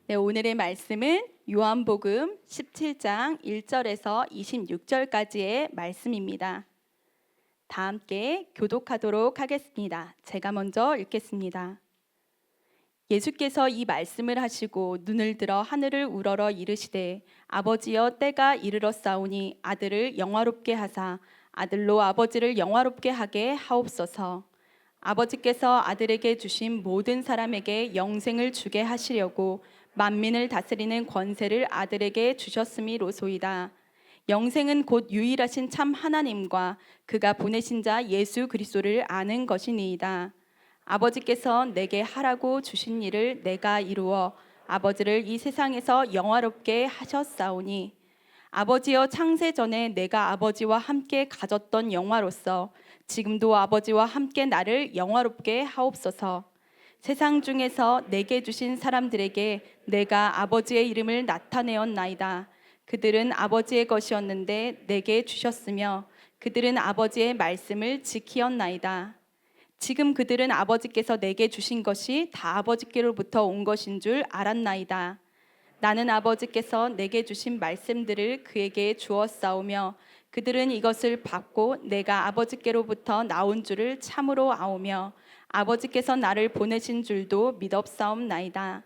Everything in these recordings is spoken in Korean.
네, 오늘의 말씀은 요한복음 17장 1절에서 26절까지의 말씀입니다. 다 함께 교독하도록 하겠습니다. 제가 먼저 읽겠습니다. 예수께서 이 말씀을 하시고 눈을 들어 하늘을 우러러 이르시되 아버지여 때가 이르렀사오니 아들을 영화롭게 하사 아들로 아버지를 영화롭게 하게 하옵소서. 아버지께서 아들에게 주신 모든 사람에게 영생을 주게 하시려고 만민을 다스리는 권세를 아들에게 주셨음이로소이다. 영생은 곧 유일하신 참 하나님과 그가 보내신 자 예수 그리스도를 아는 것이니이다. 아버지께서 내게 하라고 주신 일을 내가 이루어 아버지를 이 세상에서 영화롭게 하셨사오니 아버지여 창세 전에 내가 아버지와 함께 가졌던 영화로서 지금도 아버지와 함께 나를 영화롭게 하옵소서. 세상 중에서 내게 주신 사람들에게 내가 아버지의 이름을 나타내었나이다. 그들은 아버지의 것이었는데 내게 주셨으며 그들은 아버지의 말씀을 지키었나이다. 지금 그들은 아버지께서 내게 주신 것이 다 아버지께로부터 온 것인 줄 알았나이다. 나는 아버지께서 내게 주신 말씀들을 그에게 주었사오며 그들은 이것을 받고 내가 아버지께로부터 나온 줄을 참으로 아오며 아버지께서 나를 보내신 줄도 믿옵사옵나이다.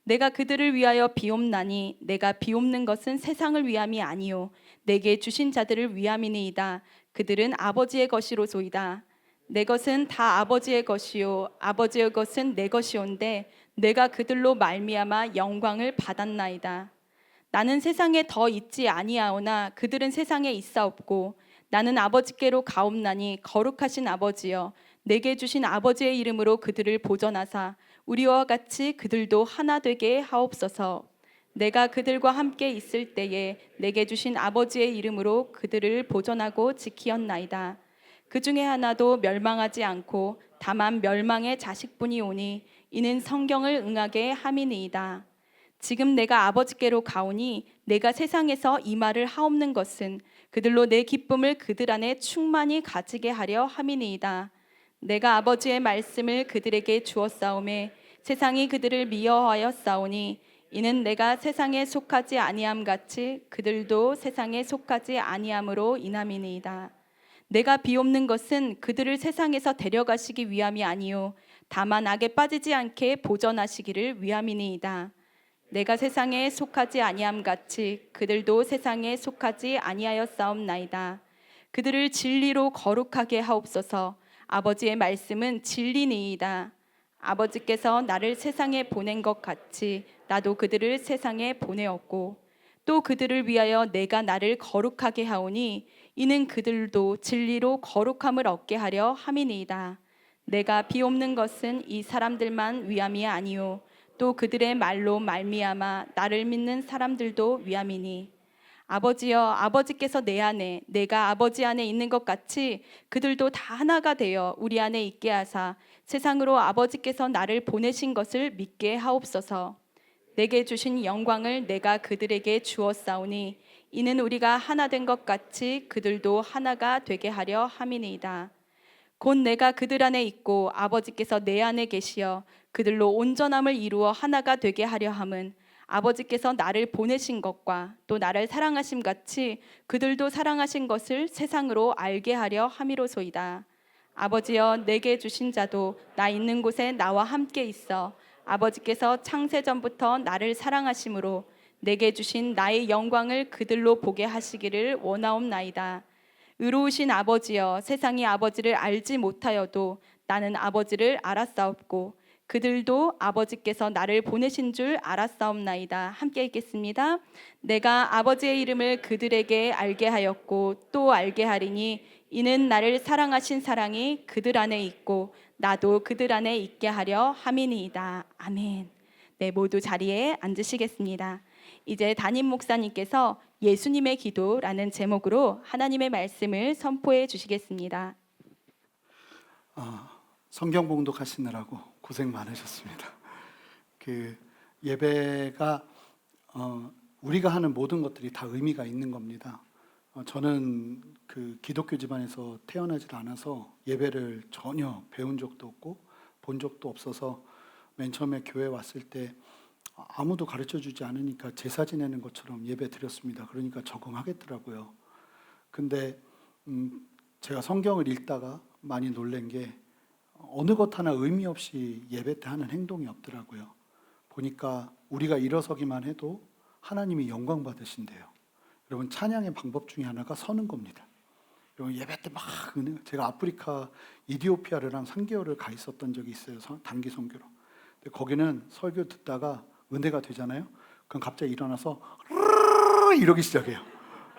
내가 그들을 위하여 비옵나니 내가 비옵는 것은 세상을 위함이 아니요 내게 주신 자들을 위함이니이다. 그들은 아버지의 것이로소이다. 내 것은 다 아버지의 것이요 아버지의 것은 내 것이온데 내가 그들로 말미암아 영광을 받았나이다. 나는 세상에 더 있지 아니하오나 그들은 세상에 있사옵고 나는 아버지께로 가옵나니 거룩하신 아버지여 내게 주신 아버지의 이름으로 그들을 보전하사 우리와 같이 그들도 하나 되게 하옵소서. 내가 그들과 함께 있을 때에 내게 주신 아버지의 이름으로 그들을 보전하고 지키었나이다. 그 중에 하나도 멸망하지 않고 다만 멸망의 자식뿐이 오니 이는 성경을 응하게 함이니이다. 지금 내가 아버지께로 가오니 내가 세상에서 이 말을 하옵는 것은 그들로 내 기쁨을 그들 안에 충만히 가지게 하려 함이니이다. 내가 아버지의 말씀을 그들에게 주었사오매 세상이 그들을 미워하였사오니 이는 내가 세상에 속하지 아니함 같이 그들도 세상에 속하지 아니함으로 인함이니이다. 내가 비옵는 것은 그들을 세상에서 데려가시기 위함이 아니요 다만 악에 빠지지 않게 보전하시기를 위함이니이다. 내가 세상에 속하지 아니함 같이 그들도 세상에 속하지 아니하였사옵나이다. 그들을 진리로 거룩하게 하옵소서. 아버지의 말씀은 진리니이다. 아버지께서 나를 세상에 보낸 것 같이 나도 그들을 세상에 보내었고 또 그들을 위하여 내가 나를 거룩하게 하오니 이는 그들도 진리로 거룩함을 얻게 하려 함이니이다. 내가 비옵는 것은 이 사람들만 위함이 아니요 또 그들의 말로 말미암아 나를 믿는 사람들도 위함이니 아버지여 아버지께서 내 안에 내가 아버지 안에 있는 것 같이 그들도 다 하나가 되어 우리 안에 있게 하사 세상으로 아버지께서 나를 보내신 것을 믿게 하옵소서. 내게 주신 영광을 내가 그들에게 주었사오니 이는 우리가 하나 된 것 같이 그들도 하나가 되게 하려 함이니이다. 곧 내가 그들 안에 있고 아버지께서 내 안에 계시어 그들로 온전함을 이루어 하나가 되게 하려 함은 아버지께서 나를 보내신 것과 또 나를 사랑하심 같이 그들도 사랑하신 것을 세상으로 알게 하려 함이로소이다. 아버지여 내게 주신 자도 나 있는 곳에 나와 함께 있어 아버지께서 창세 전부터 나를 사랑하심으로 내게 주신 나의 영광을 그들로 보게 하시기를 원하옵나이다. 의로우신 아버지여 세상이 아버지를 알지 못하여도 나는 아버지를 알았사옵고 그들도 아버지께서 나를 보내신 줄 알았사옵나이다. 함께 읽겠습니다. 내가 아버지의 이름을 그들에게 알게 하였고 또 알게 하리니 이는 나를 사랑하신 사랑이 그들 안에 있고 나도 그들 안에 있게 하려 함이니이다. 아멘. 네, 모두 자리에 앉으시겠습니다. 이제 담임 목사님께서 예수님의 기도라는 제목으로 하나님의 말씀을 선포해 주시겠습니다. 성경 봉독하시느라고 고생 많으셨습니다. 예배가 우리가 하는 모든 것들이 다 의미가 있는 겁니다. 저는 기독교 집안에서 태어나질 않아서 예배를 전혀 배운 적도 없고 본 적도 없어서 맨 처음에 교회 왔을 때 아무도 가르쳐 주지 않으니까 제사 지내는 것처럼 예배 드렸습니다. 그러니까 적응하겠더라고요. 근데 제가 성경을 읽다가 많이 놀란 게 어느 것 하나 의미 없이 예배 때 하는 행동이 없더라고요. 보니까 우리가 일어서기만 해도 하나님이 영광 받으신대요. 여러분, 찬양의 방법 중에 하나가 서는 겁니다. 여러분, 예배 때 막 제가 아프리카 이디오피아를 한 3개월을 가 있었던 적이 있어요. 단기 선교로. 근데 거기는 설교 듣다가 은혜가 되잖아요. 그럼 갑자기 일어나서 이러기 시작해요.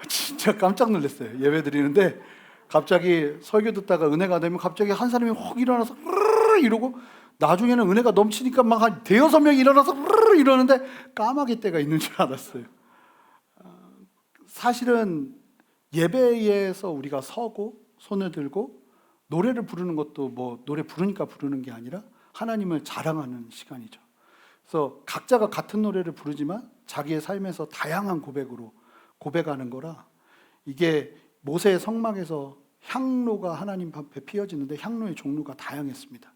진짜 깜짝 놀랐어요. 예배 드리는데 갑자기 설교 듣다가 은혜가 되면 갑자기 한 사람이 확 일어나서 이러고, 나중에는 은혜가 넘치니까 막 한 대여섯 명이 일어나서 이러는데 까마귀 떼가 있는 줄 알았어요. 사실은 예배에서 우리가 서고 손을 들고 노래를 부르는 것도 뭐 노래 부르니까 부르는 게 아니라 하나님을 자랑하는 시간이죠. 그래서 각자가 같은 노래를 부르지만 자기의 삶에서 다양한 고백으로 고백하는 거라, 이게 모세의 성막에서 향로가 하나님 앞에 피워지는데 향로의 종류가 다양했습니다.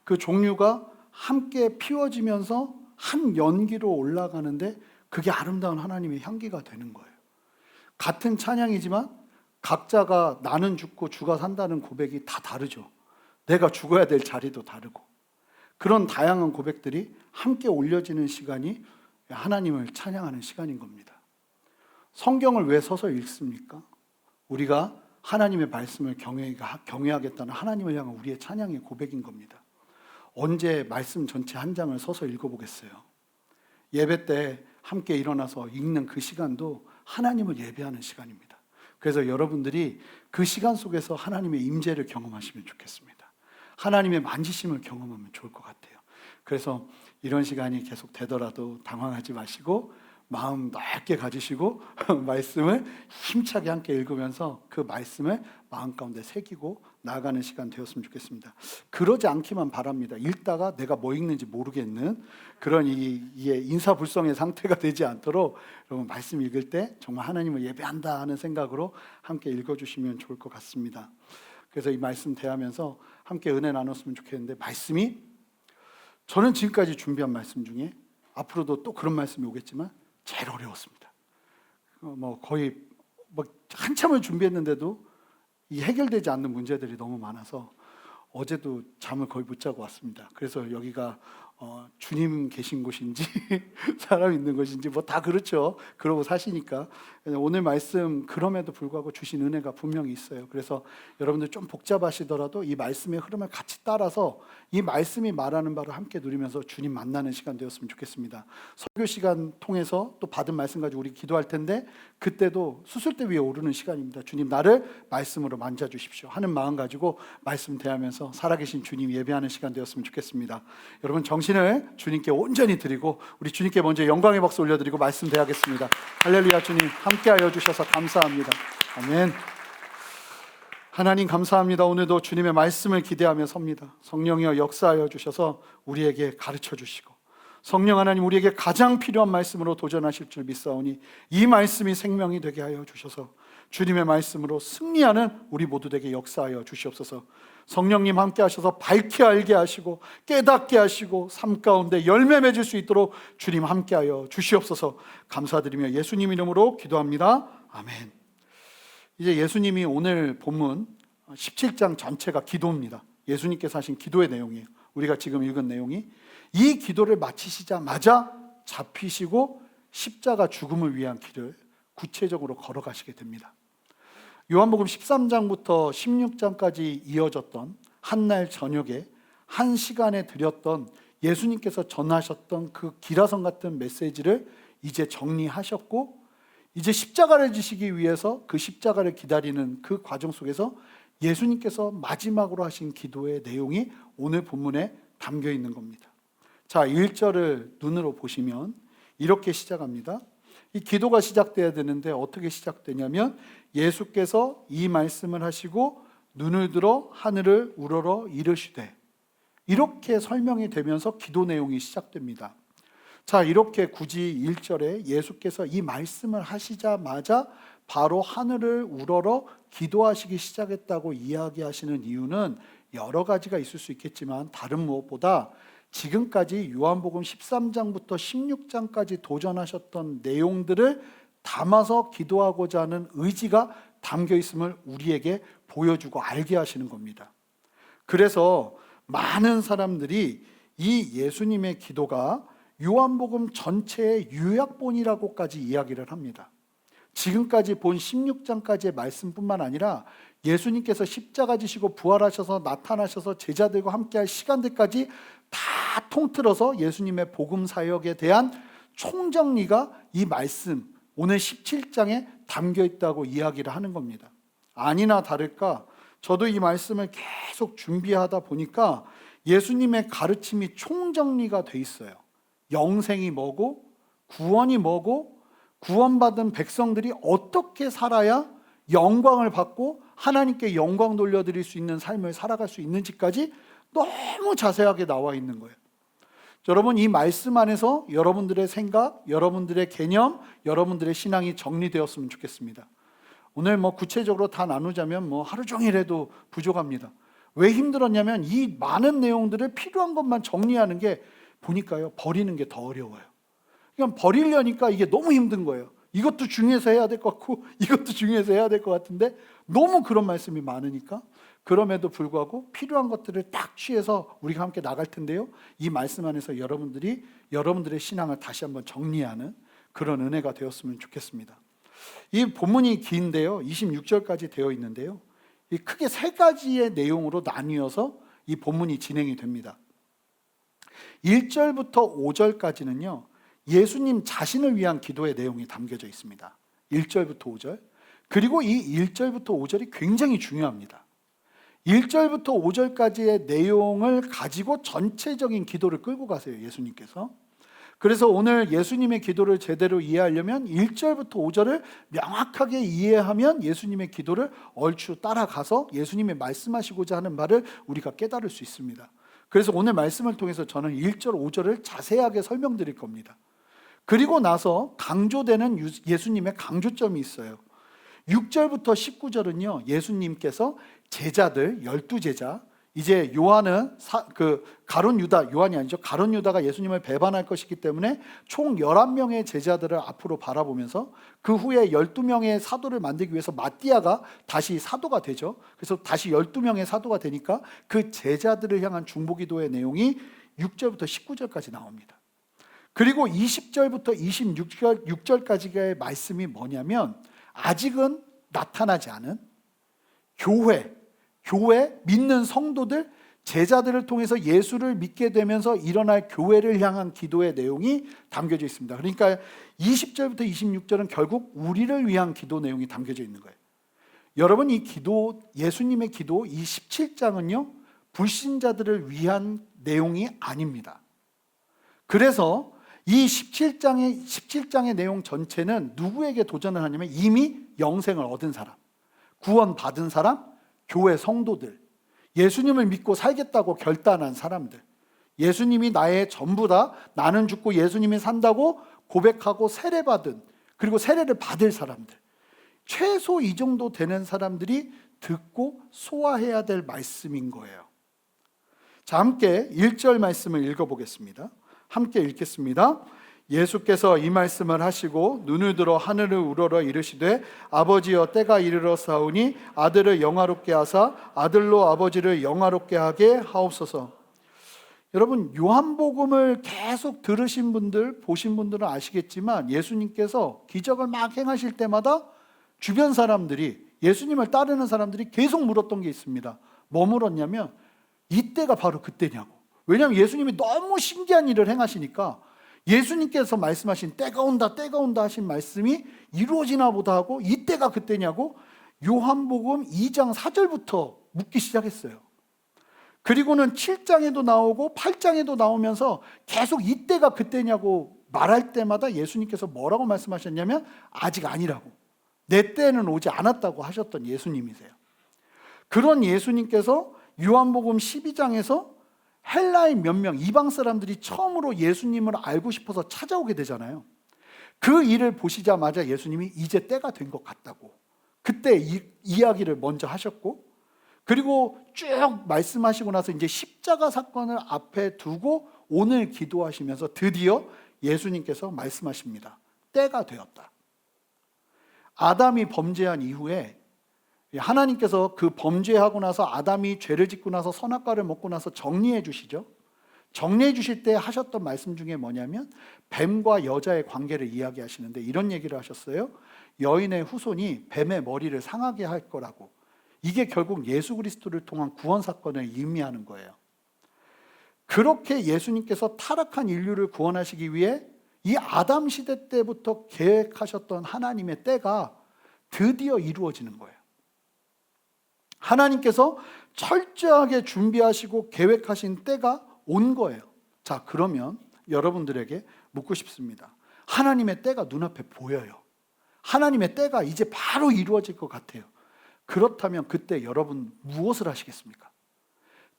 그 종류가 함께 피워지면서 한 연기로 올라가는데 그게 아름다운 하나님의 향기가 되는 거예요. 같은 찬양이지만 각자가 나는 죽고 주가 산다는 고백이 다 다르죠. 내가 죽어야 될 자리도 다르고, 그런 다양한 고백들이 함께 올려지는 시간이 하나님을 찬양하는 시간인 겁니다. 성경을 왜 서서 읽습니까? 우리가 하나님의 말씀을 경외하겠다는 하나님을 향한 우리의 찬양의 고백인 겁니다. 언제 말씀 전체 한 장을 서서 읽어보겠어요? 예배 때 함께 일어나서 읽는 그 시간도 하나님을 예배하는 시간입니다. 그래서 여러분들이 그 시간 속에서 하나님의 임재를 경험하시면 좋겠습니다. 하나님의 만지심을 경험하면 좋을 것 같아요. 그래서 이런 시간이 계속 되더라도 당황하지 마시고 마음 넓게 가지시고 말씀을 힘차게 함께 읽으면서 그 말씀을 마음 가운데 새기고 나아가는 시간 되었으면 좋겠습니다. 그러지 않기만 바랍니다. 읽다가 내가 뭐 읽는지 모르겠는 그런 인사불성의 상태가 되지 않도록 여러분, 말씀 읽을 때 정말 하나님을 예배한다 하는 생각으로 함께 읽어주시면 좋을 것 같습니다. 그래서 이 말씀 대하면서 함께 은혜 나눴으면 좋겠는데, 말씀이 저는 지금까지 준비한 말씀 중에 앞으로도 또 그런 말씀이 오겠지만 제일 어려웠습니다. 거의 한참을 준비했는데도 이 해결되지 않는 문제들이 너무 많아서 어제도 잠을 거의 못 자고 왔습니다. 그래서 여기가 주님 계신 곳인지 사람 있는 곳인지 뭐 다 그렇죠. 그러고 사시니까. 오늘 말씀 그럼에도 불구하고 주신 은혜가 분명히 있어요. 그래서 여러분들 좀 복잡하시더라도 이 말씀의 흐름을 같이 따라서 이 말씀이 말하는 바를 함께 누리면서 주님 만나는 시간 되었으면 좋겠습니다. 설교 시간 통해서 또 받은 말씀 가지고 우리 기도할 텐데, 그때도 수술대 위에 오르는 시간입니다. 주님, 나를 말씀으로 만져주십시오 하는 마음 가지고 말씀 대하면서 살아계신 주님 예배하는 시간 되었으면 좋겠습니다. 여러분, 정신을 주님께 온전히 드리고 우리 주님께 먼저 영광의 박수 올려드리고 말씀 대하겠습니다. 할렐루야. 주님 함께하여 주셔서 감사합니다. 아멘. 하나님 감사합니다. 오늘도 주님의 말씀을 기대하며 섭니다. 성령이여 역사하여 주셔서 우리에게 가르쳐 주시고, 성령 하나님 우리에게 가장 필요한 말씀으로 도전하실 줄 믿사오니 이 말씀이 생명이 되게 하여 주셔서 주님의 말씀으로 승리하는 우리 모두 되게 역사하여 주시옵소서. 성령님 함께 하셔서 밝게 알게 하시고 깨닫게 하시고 삶 가운데 열매 맺을 수 있도록 주님 함께하여 주시옵소서. 감사드리며 예수님 이름으로 기도합니다. 아멘. 이제 예수님이 오늘 본문 17장 전체가 기도입니다. 예수님께서 하신 기도의 내용이에요. 우리가 지금 읽은 내용이, 이 기도를 마치시자마자 잡히시고 십자가 죽음을 위한 길을 구체적으로 걸어가시게 됩니다. 요한복음 13장부터 16장까지 이어졌던 한날 저녁에 한 시간에 드렸던 예수님께서 전하셨던 그 기라성 같은 메시지를 이제 정리하셨고, 이제 십자가를 지시기 위해서 그 십자가를 기다리는 그 과정 속에서 예수님께서 마지막으로 하신 기도의 내용이 오늘 본문에 담겨 있는 겁니다. 자, 1절을 눈으로 보시면 이렇게 시작합니다. 이 기도가 시작돼야 되는데 어떻게 시작되냐면, 예수께서 이 말씀을 하시고 눈을 들어 하늘을 우러러 이르시되, 이렇게 설명이 되면서 기도 내용이 시작됩니다. 자, 이렇게 굳이 1절에 예수께서 이 말씀을 하시자마자 바로 하늘을 우러러 기도하시기 시작했다고 이야기하시는 이유는 여러 가지가 있을 수 있겠지만, 다른 무엇보다 지금까지 요한복음 13장부터 16장까지 도전하셨던 내용들을 담아서 기도하고자 하는 의지가 담겨 있음을 우리에게 보여주고 알게 하시는 겁니다. 그래서 많은 사람들이 이 예수님의 기도가 요한복음 전체의 요약본이라고까지 이야기를 합니다. 지금까지 본 16장까지의 말씀뿐만 아니라 예수님께서 십자가 지시고 부활하셔서 나타나셔서 제자들과 함께할 시간들까지 다 통틀어서 예수님의 복음 사역에 대한 총정리가 이 말씀 오늘 17장에 담겨 있다고 이야기를 하는 겁니다. 아니나 다를까 저도 이 말씀을 계속 준비하다 보니까 예수님의 가르침이 총정리가 돼 있어요. 영생이 뭐고 구원이 뭐고 구원받은 백성들이 어떻게 살아야 영광을 받고 하나님께 영광 돌려드릴 수 있는 삶을 살아갈 수 있는지까지 너무 자세하게 나와 있는 거예요. 여러분, 이 말씀 안에서 여러분들의 생각, 여러분들의 개념, 여러분들의 신앙이 정리되었으면 좋겠습니다. 오늘 구체적으로 다 나누자면 하루 종일 해도 부족합니다. 왜 힘들었냐면 이 많은 내용들을 필요한 것만 정리하는 게 보니까요, 버리는 게 더 어려워요. 그냥 버리려니까 이게 너무 힘든 거예요. 이것도 중요해서 해야 될 것 같고 이것도 중요해서 해야 될 것 같은데 너무 그런 말씀이 많으니까 그럼에도 불구하고 필요한 것들을 딱 취해서 우리가 함께 나갈 텐데요. 이 말씀 안에서 여러분들의 신앙을 다시 한번 정리하는 그런 은혜가 되었으면 좋겠습니다. 이 본문이 긴데요. 26절까지 되어 있는데요. 이 크게 세 가지의 내용으로 나뉘어서 이 본문이 진행이 됩니다. 1절부터 5절까지는요. 예수님 자신을 위한 기도의 내용이 담겨져 있습니다. 1절부터 5절. 그리고 이 1절부터 5절이 굉장히 중요합니다. 1절부터 5절까지의 내용을 가지고 전체적인 기도를 끌고 가세요, 예수님께서. 그래서 오늘 예수님의 기도를 제대로 이해하려면 1절부터 5절을 명확하게 이해하면 예수님의 기도를 얼추 따라가서 예수님이 말씀하시고자 하는 말을 우리가 깨달을 수 있습니다. 그래서 오늘 말씀을 통해서 저는 1절, 5절을 자세하게 설명드릴 겁니다. 그리고 나서 강조되는 예수님의 강조점이 있어요. 6절부터 19절은요, 예수님께서 제자들, 12제자, 이제 요한은 가룟 유다, 요한이 아니죠. 가룟 유다가 예수님을 배반할 것이기 때문에 총 11명의 제자들을 앞으로 바라보면서 그 후에 12명의 사도를 만들기 위해서 마띠아가 다시 사도가 되죠. 그래서 다시 12명의 사도가 되니까 그 제자들을 향한 중보기도의 내용이 6절부터 19절까지 나옵니다. 그리고 20절부터 26절까지의 말씀이 뭐냐면 아직은 나타나지 않은 교회 믿는 성도들, 제자들을 통해서 예수를 믿게 되면서 일어날 교회를 향한 기도의 내용이 담겨져 있습니다. 그러니까 20절부터 26절은 결국 우리를 위한 기도 내용이 담겨져 있는 거예요. 여러분, 이 기도, 예수님의 기도 이 17장은요 불신자들을 위한 내용이 아닙니다. 그래서 이 17장의 내용 전체는 누구에게 도전을 하냐면 이미 영생을 얻은 사람, 구원 받은 사람, 교회 성도들, 예수님을 믿고 살겠다고 결단한 사람들, 예수님이 나의 전부다, 나는 죽고 예수님이 산다고 고백하고 세례받은, 그리고 세례를 받을 사람들, 최소 이 정도 되는 사람들이 듣고 소화해야 될 말씀인 거예요. 자, 함께 1절 말씀을 읽어보겠습니다. 함께 읽겠습니다. 예수께서 이 말씀을 하시고 눈을 들어 하늘을 우러러 이르시되 아버지여 때가 이르러 사오니 아들을 영화롭게 하사 아들로 아버지를 영화롭게 하게 하옵소서. 여러분, 요한복음을 계속 들으신 분들, 보신 분들은 아시겠지만 예수님께서 기적을 막 행하실 때마다 주변 사람들이, 예수님을 따르는 사람들이 계속 물었던 게 있습니다. 뭐 물었냐면 이때가 바로 그때냐고. 왜냐하면 예수님이 너무 신기한 일을 행하시니까 예수님께서 말씀하신 때가 온다 하신 말씀이 이루어지나 보다 하고 이때가 그때냐고 요한복음 2장 4절부터 묻기 시작했어요. 그리고는 7장에도 나오고 8장에도 나오면서 계속 이때가 그때냐고 말할 때마다 예수님께서 뭐라고 말씀하셨냐면 아직 아니라고, 내 때는 오지 않았다고 하셨던 예수님이세요. 그런 예수님께서 요한복음 12장에서 헬라인 몇 명, 이방 사람들이 처음으로 예수님을 알고 싶어서 찾아오게 되잖아요. 그 일을 보시자마자 예수님이 이제 때가 된 것 같다고 그때 이야기를 먼저 하셨고, 그리고 쭉 말씀하시고 나서 이제 십자가 사건을 앞에 두고 오늘 기도하시면서 드디어 예수님께서 말씀하십니다. 때가 되었다. 아담이 범죄한 이후에 하나님께서 그 범죄하고 나서 아담이 죄를 짓고 나서 선악과를 먹고 나서 정리해 주시죠. 정리해 주실 때 하셨던 말씀 중에 뭐냐면 뱀과 여자의 관계를 이야기하시는데 이런 얘기를 하셨어요. 여인의 후손이 뱀의 머리를 상하게 할 거라고. 이게 결국 예수 그리스도를 통한 구원 사건을 의미하는 거예요. 그렇게 예수님께서 타락한 인류를 구원하시기 위해 이 아담 시대 때부터 계획하셨던 하나님의 때가 드디어 이루어지는 거예요. 하나님께서 철저하게 준비하시고 계획하신 때가 온 거예요. 자, 그러면 여러분들에게 묻고 싶습니다. 하나님의 때가 눈앞에 보여요. 하나님의 때가 이제 바로 이루어질 것 같아요. 그렇다면 그때 여러분 무엇을 하시겠습니까?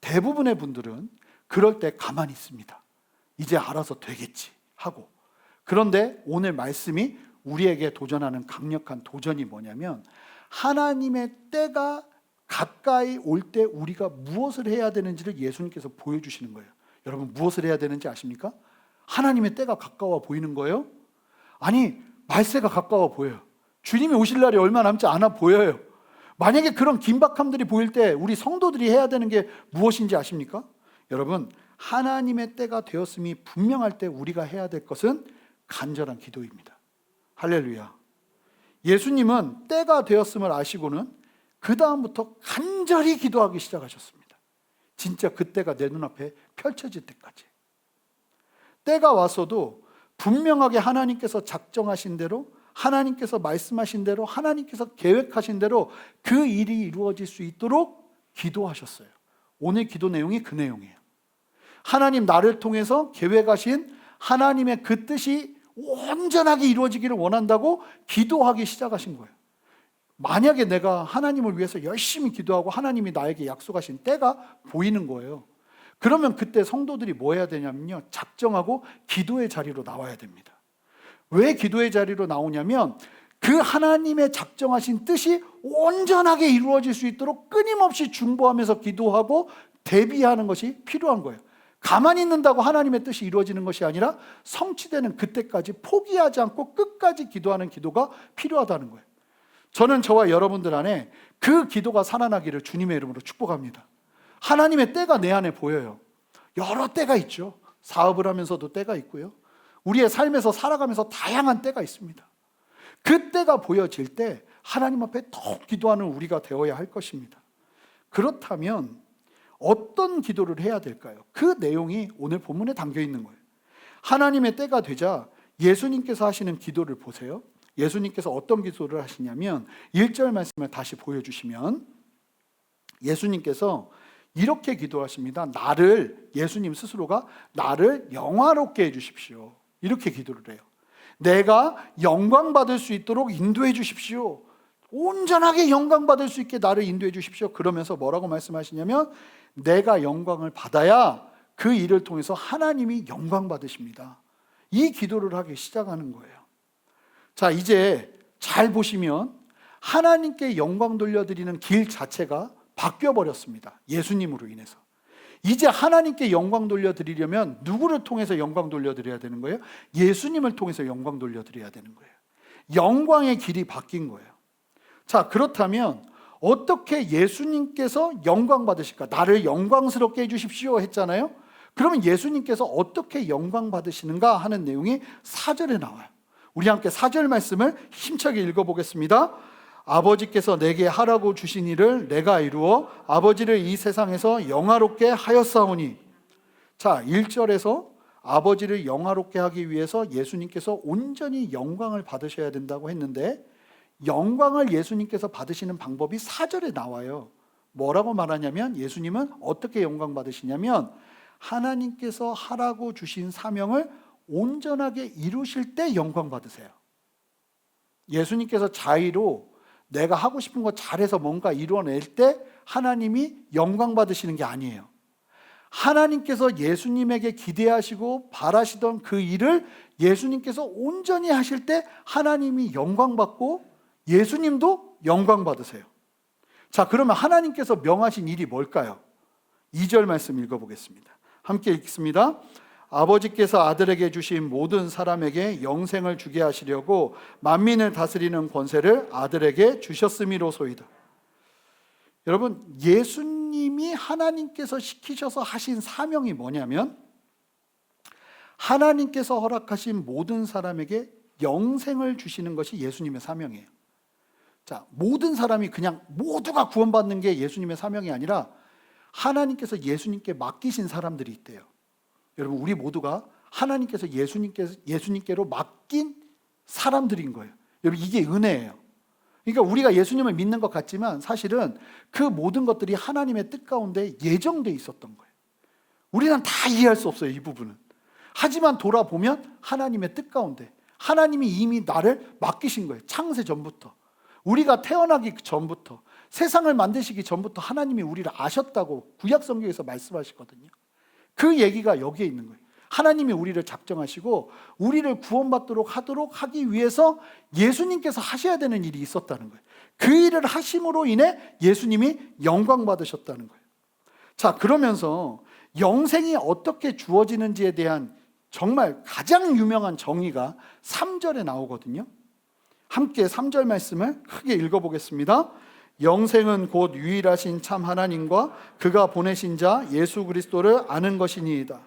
대부분의 분들은 그럴 때 가만히 있습니다. 이제 알아서 되겠지 하고. 그런데 오늘 말씀이 우리에게 도전하는 강력한 도전이 뭐냐면 하나님의 때가 가까이 올 때 우리가 무엇을 해야 되는지를 예수님께서 보여주시는 거예요. 여러분 무엇을 해야 되는지 아십니까? 하나님의 때가 가까워 보이는 거예요? 아니, 말세가 가까워 보여요. 주님이 오실 날이 얼마 남지 않아 보여요. 만약에 그런 긴박함들이 보일 때 우리 성도들이 해야 되는 게 무엇인지 아십니까? 여러분, 하나님의 때가 되었음이 분명할 때 우리가 해야 될 것은 간절한 기도입니다. 할렐루야. 예수님은 때가 되었음을 아시고는 그 다음부터 간절히 기도하기 시작하셨습니다. 진짜 그때가 내 눈앞에 펼쳐질 때까지. 때가 왔어도 분명하게 하나님께서 작정하신 대로, 하나님께서 말씀하신 대로, 하나님께서 계획하신 대로 그 일이 이루어질 수 있도록 기도하셨어요. 오늘 기도 내용이 그 내용이에요. 하나님 나를 통해서 계획하신 하나님의 그 뜻이 온전하게 이루어지기를 원한다고 기도하기 시작하신 거예요. 만약에 내가 하나님을 위해서 열심히 기도하고 하나님이 나에게 약속하신 때가 보이는 거예요. 그러면 그때 성도들이 뭐 해야 되냐면요, 작정하고 기도의 자리로 나와야 됩니다. 왜 기도의 자리로 나오냐면 그 하나님의 작정하신 뜻이 온전하게 이루어질 수 있도록 끊임없이 중보하면서 기도하고 대비하는 것이 필요한 거예요. 가만히 있는다고 하나님의 뜻이 이루어지는 것이 아니라 성취되는 그때까지 포기하지 않고 끝까지 기도하는 기도가 필요하다는 거예요. 저는 저와 여러분들 안에 그 기도가 살아나기를 주님의 이름으로 축복합니다. 하나님의 때가 내 안에 보여요. 여러 때가 있죠. 사업을 하면서도 때가 있고요. 우리의 삶에서 살아가면서 다양한 때가 있습니다. 그 때가 보여질 때 하나님 앞에 더 기도하는 우리가 되어야 할 것입니다. 그렇다면 어떤 기도를 해야 될까요? 그 내용이 오늘 본문에 담겨 있는 거예요. 하나님의 때가 되자 예수님께서 하시는 기도를 보세요. 예수님께서 어떤 기도를 하시냐면 1절 말씀을 다시 보여주시면 예수님께서 이렇게 기도하십니다. 예수님 스스로가 나를 영화롭게 해주십시오. 이렇게 기도를 해요. 내가 영광 받을 수 있도록 인도해 주십시오. 온전하게 영광 받을 수 있게 나를 인도해 주십시오. 그러면서 뭐라고 말씀하시냐면 내가 영광을 받아야 그 일을 통해서 하나님이 영광 받으십니다. 이 기도를 하기 시작하는 거예요. 자, 이제 잘 보시면 하나님께 영광 돌려드리는 길 자체가 바뀌어 버렸습니다. 예수님으로 인해서. 이제 하나님께 영광 돌려드리려면 누구를 통해서 영광 돌려드려야 되는 거예요? 예수님을 통해서 영광 돌려드려야 되는 거예요. 영광의 길이 바뀐 거예요. 자, 그렇다면 어떻게 예수님께서 영광 받으실까? 나를 영광스럽게 해주십시오 했잖아요. 그러면 예수님께서 어떻게 영광 받으시는가 하는 내용이 4절에 나와요. 우리 함께 4절 말씀을 힘차게 읽어보겠습니다. 아버지께서 내게 하라고 주신 일을 내가 이루어 아버지를 이 세상에서 영화롭게 하였사오니. 자, 1절에서 아버지를 영화롭게 하기 위해서 예수님께서 온전히 영광을 받으셔야 된다고 했는데 영광을 예수님께서 받으시는 방법이 4절에 나와요. 뭐라고 말하냐면 예수님은 어떻게 영광 받으시냐면 하나님께서 하라고 주신 사명을 온전하게 이루실 때 영광 받으세요. 예수님께서 자의로 내가 하고 싶은 거 잘해서 뭔가 이루어낼 때 하나님이 영광 받으시는 게 아니에요. 하나님께서 예수님에게 기대하시고 바라시던 그 일을 예수님께서 온전히 하실 때 하나님이 영광 받고 예수님도 영광 받으세요. 자, 그러면 하나님께서 명하신 일이 뭘까요? 2절 말씀 읽어보겠습니다. 함께 읽습니다. 아버지께서 아들에게 주신 모든 사람에게 영생을 주게 하시려고 만민을 다스리는 권세를 아들에게 주셨음이로소이다. 여러분, 예수님이 하나님께서 시키셔서 하신 사명이 뭐냐면 하나님께서 허락하신 모든 사람에게 영생을 주시는 것이 예수님의 사명이에요. 자, 모든 사람이 그냥 모두가 구원받는 게 예수님의 사명이 아니라 하나님께서 예수님께 맡기신 사람들이 있대요. 여러분, 우리 모두가 하나님께서 예수님께로 맡긴 사람들인 거예요. 여러분, 이게 은혜예요. 그러니까 우리가 예수님을 믿는 것 같지만 사실은 그 모든 것들이 하나님의 뜻 가운데 예정되어 있었던 거예요. 우리는 다 이해할 수 없어요, 이 부분은. 하지만 돌아보면 하나님의 뜻 가운데 하나님이 이미 나를 맡기신 거예요. 창세 전부터, 우리가 태어나기 전부터, 세상을 만드시기 전부터 하나님이 우리를 아셨다고 구약 성경에서 말씀하시거든요. 그 얘기가 여기에 있는 거예요. 하나님이 우리를 작정하시고 우리를 구원받도록 하기 위해서 예수님께서 하셔야 되는 일이 있었다는 거예요. 그 일을 하심으로 인해 예수님이 영광 받으셨다는 거예요. 자, 그러면서 영생이 어떻게 주어지는지에 대한 정말 가장 유명한 정의가 3절에 나오거든요. 함께 3절 말씀을 크게 읽어보겠습니다. 영생은 곧 유일하신 참 하나님과 그가 보내신 자 예수 그리스도를 아는 것이니이다.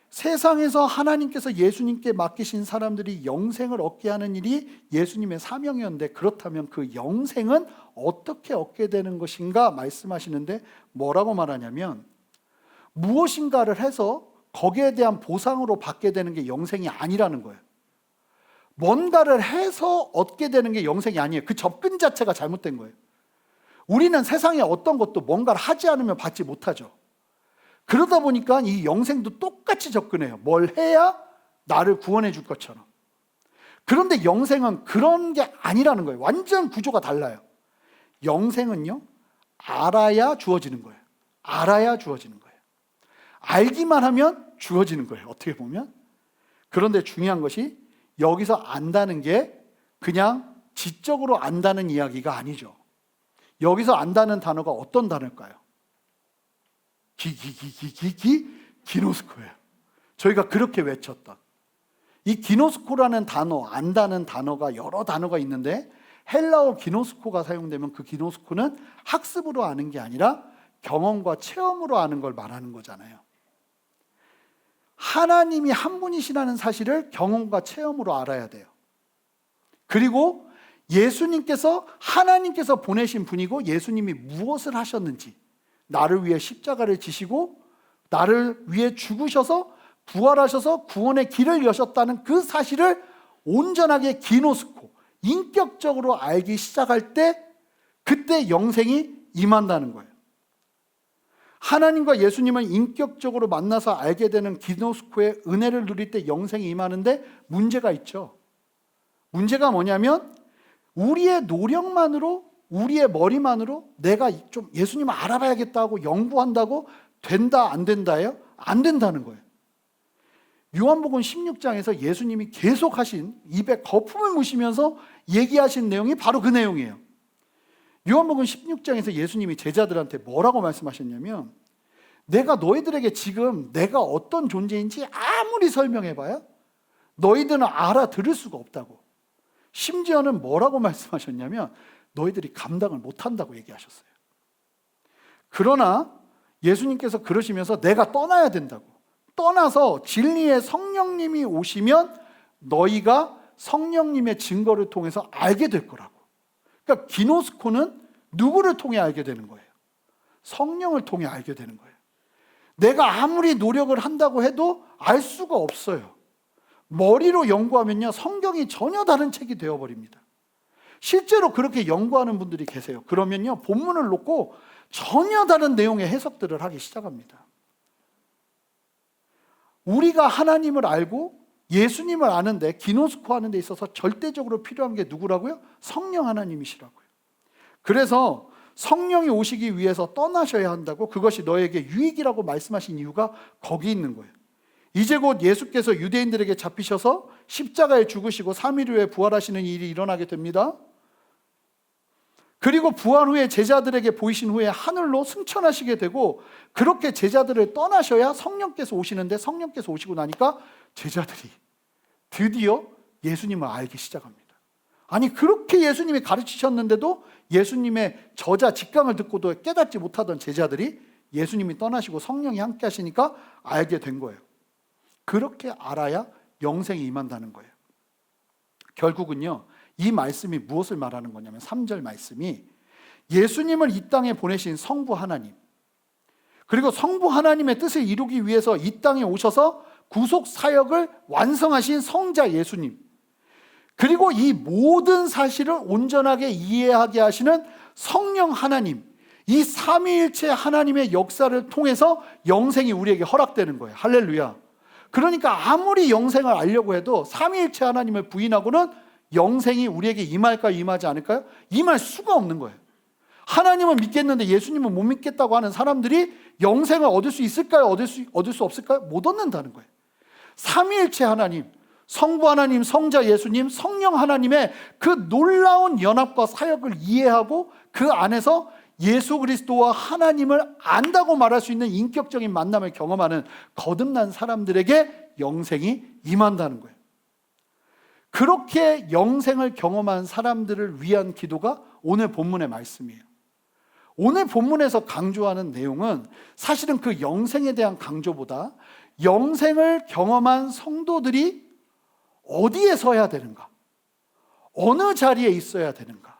세상에서 하나님께서 예수님께 맡기신 사람들이 영생을 얻게 하는 일이 예수님의 사명이었는데, 그렇다면 그 영생은 어떻게 얻게 되는 것인가 말씀하시는데 뭐라고 말하냐면 무엇인가를 해서 거기에 대한 보상으로 받게 되는 게 영생이 아니라는 거예요. 뭔가를 해서 얻게 되는 게 영생이 아니에요. 그 접근 자체가 잘못된 거예요. 우리는 세상에 어떤 것도 뭔가를 하지 않으면 받지 못하죠. 그러다 보니까 이 영생도 똑같이 접근해요. 뭘 해야 나를 구원해 줄 것처럼. 그런데 영생은 그런 게 아니라는 거예요. 완전 구조가 달라요. 영생은요, 알아야 주어지는 거예요. 알아야 주어지는 거예요. 알기만 하면 주어지는 거예요, 어떻게 보면. 그런데 중요한 것이 여기서 안다는 게 그냥 지적으로 안다는 이야기가 아니죠. 여기서 안다는 단어가 어떤 단어일까요? 기노스코예요. 저희가 그렇게 외쳤던 이 기노스코라는 단어, 안다는 단어가 여러 단어가 있는데 헬라어 기노스코가 사용되면 그 기노스코는 학습으로 아는 게 아니라 경험과 체험으로 아는 걸 말하는 거잖아요. 하나님이 한 분이시라는 사실을 경험과 체험으로 알아야 돼요. 그리고 예수님께서 하나님께서 보내신 분이고 예수님이 무엇을 하셨는지, 나를 위해 십자가를 지시고 나를 위해 죽으셔서 부활하셔서 구원의 길을 여셨다는 그 사실을 온전하게 기노스코, 인격적으로 알기 시작할 때 그때 영생이 임한다는 거예요. 하나님과 예수님을 인격적으로 만나서 알게 되는 기노스코의 은혜를 누릴 때 영생이 임하는데 문제가 있죠. 문제가 뭐냐면 우리의 노력만으로, 우리의 머리만으로 내가 좀 예수님을 알아봐야겠다고 연구한다고 된다 안 된다예요? 안 된다는 거예요. 요한복음 16장에서 예수님이 계속 하신, 입에 거품을 무시면서 얘기하신 내용이 바로 그 내용이에요. 요한복음 16장에서 예수님이 제자들한테 뭐라고 말씀하셨냐면, 내가 너희들에게 지금 내가 어떤 존재인지 아무리 설명해봐야 너희들은 알아들을 수가 없다고. 심지어는 뭐라고 말씀하셨냐면 너희들이 감당을 못한다고 얘기하셨어요. 그러나 예수님께서 그러시면서 내가 떠나야 된다고, 떠나서 진리의 성령님이 오시면 너희가 성령님의 증거를 통해서 알게 될 거라고. 그러니까 기노스코는 누구를 통해 알게 되는 거예요? 성령을 통해 알게 되는 거예요. 내가 아무리 노력을 한다고 해도 알 수가 없어요. 머리로 연구하면요, 성경이 전혀 다른 책이 되어버립니다. 실제로 그렇게 연구하는 분들이 계세요. 그러면요, 본문을 놓고 전혀 다른 내용의 해석들을 하기 시작합니다. 우리가 하나님을 알고 예수님을 아는데, 기노스코 하는 데 있어서 절대적으로 필요한 게 누구라고요? 성령 하나님이시라고요. 그래서 성령이 오시기 위해서 떠나셔야 한다고, 그것이 너에게 유익이라고 말씀하신 이유가 거기 있는 거예요. 이제 곧 예수께서 유대인들에게 잡히셔서 십자가에 죽으시고 3일 후에 부활하시는 일이 일어나게 됩니다. 그리고 부활 후에 제자들에게 보이신 후에 하늘로 승천하시게 되고, 그렇게 제자들을 떠나셔야 성령께서 오시는데, 성령께서 오시고 나니까 제자들이 드디어 예수님을 알기 시작합니다. 아니, 그렇게 예수님이 가르치셨는데도 예수님의 저자 직강을 듣고도 깨닫지 못하던 제자들이 예수님이 떠나시고 성령이 함께 하시니까 알게 된 거예요. 그렇게 알아야 영생이 임한다는 거예요. 결국은요, 이 말씀이 무엇을 말하는 거냐면 3절 말씀이 예수님을 이 땅에 보내신 성부 하나님, 그리고 성부 하나님의 뜻을 이루기 위해서 이 땅에 오셔서 구속 사역을 완성하신 성자 예수님, 그리고 이 모든 사실을 온전하게 이해하게 하시는 성령 하나님, 이 삼위일체 하나님의 역사를 통해서 영생이 우리에게 허락되는 거예요. 할렐루야. 그러니까 아무리 영생을 알려고 해도 삼위일체 하나님을 부인하고는 영생이 우리에게 임할까요? 임하지 않을까요? 임할 수가 없는 거예요. 하나님은 믿겠는데 예수님은 못 믿겠다고 하는 사람들이 영생을 얻을 수 있을까요? 얻을 수 없을까요? 못 얻는다는 거예요. 삼위일체 하나님, 성부 하나님, 성자 예수님, 성령 하나님의 그 놀라운 연합과 사역을 이해하고 그 안에서 예수 그리스도와 하나님을 안다고 말할 수 있는 인격적인 만남을 경험하는 거듭난 사람들에게 영생이 임한다는 거예요. 그렇게 영생을 경험한 사람들을 위한 기도가 오늘 본문의 말씀이에요. 오늘 본문에서 강조하는 내용은 사실은 그 영생에 대한 강조보다 영생을 경험한 성도들이 어디에 서야 되는가, 어느 자리에 있어야 되는가,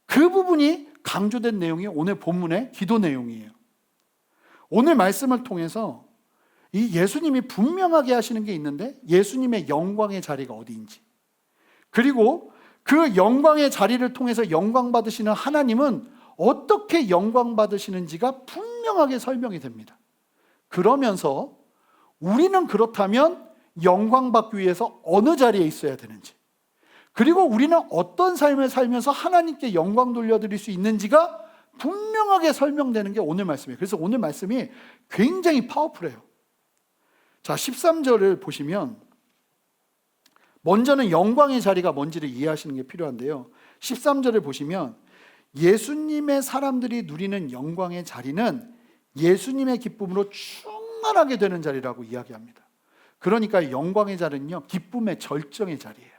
그 부분이 강조된 내용이 오늘 본문의 기도 내용이에요. 오늘 말씀을 통해서 이 예수님이 분명하게 하시는 게 있는데, 예수님의 영광의 자리가 어디인지, 그리고 그 영광의 자리를 통해서 영광 받으시는 하나님은 어떻게 영광 받으시는지가 분명하게 설명이 됩니다. 그러면서 우리는 그렇다면 영광 받기 위해서 어느 자리에 있어야 되는지, 그리고 우리는 어떤 삶을 살면서 하나님께 영광 돌려드릴 수 있는지가 분명하게 설명되는 게 오늘 말씀이에요. 그래서 오늘 말씀이 굉장히 파워풀해요. 자, 13절을 보시면 먼저는 영광의 자리가 뭔지를 이해하시는 게 필요한데요, 13절을 보시면 예수님의 사람들이 누리는 영광의 자리는 예수님의 기쁨으로 충만하게 되는 자리라고 이야기합니다. 그러니까 영광의 자리는요, 기쁨의 절정의 자리예요.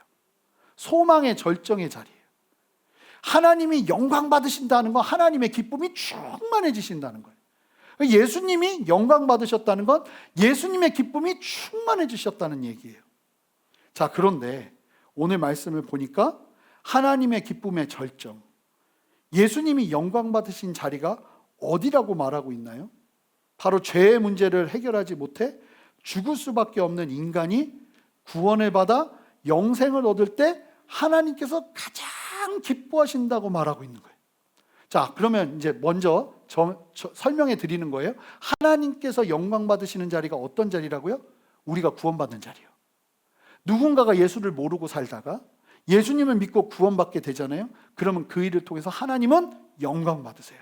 소망의 절정의 자리예요. 하나님이 영광 받으신다는 건 하나님의 기쁨이 충만해지신다는 거예요. 예수님이 영광 받으셨다는 건 예수님의 기쁨이 충만해지셨다는 얘기예요. 자, 그런데 오늘 말씀을 보니까 하나님의 기쁨의 절정, 예수님이 영광 받으신 자리가 어디라고 말하고 있나요? 바로 죄의 문제를 해결하지 못해 죽을 수밖에 없는 인간이 구원을 받아 영생을 얻을 때 하나님께서 가장 기뻐하신다고 말하고 있는 거예요. 자, 그러면 이제 먼저 설명해 드리는 거예요. 하나님께서 영광 받으시는 자리가 어떤 자리라고요? 우리가 구원받는 자리요. 누군가가 예수를 모르고 살다가 예수님을 믿고 구원받게 되잖아요. 그러면 그 일을 통해서 하나님은 영광 받으세요.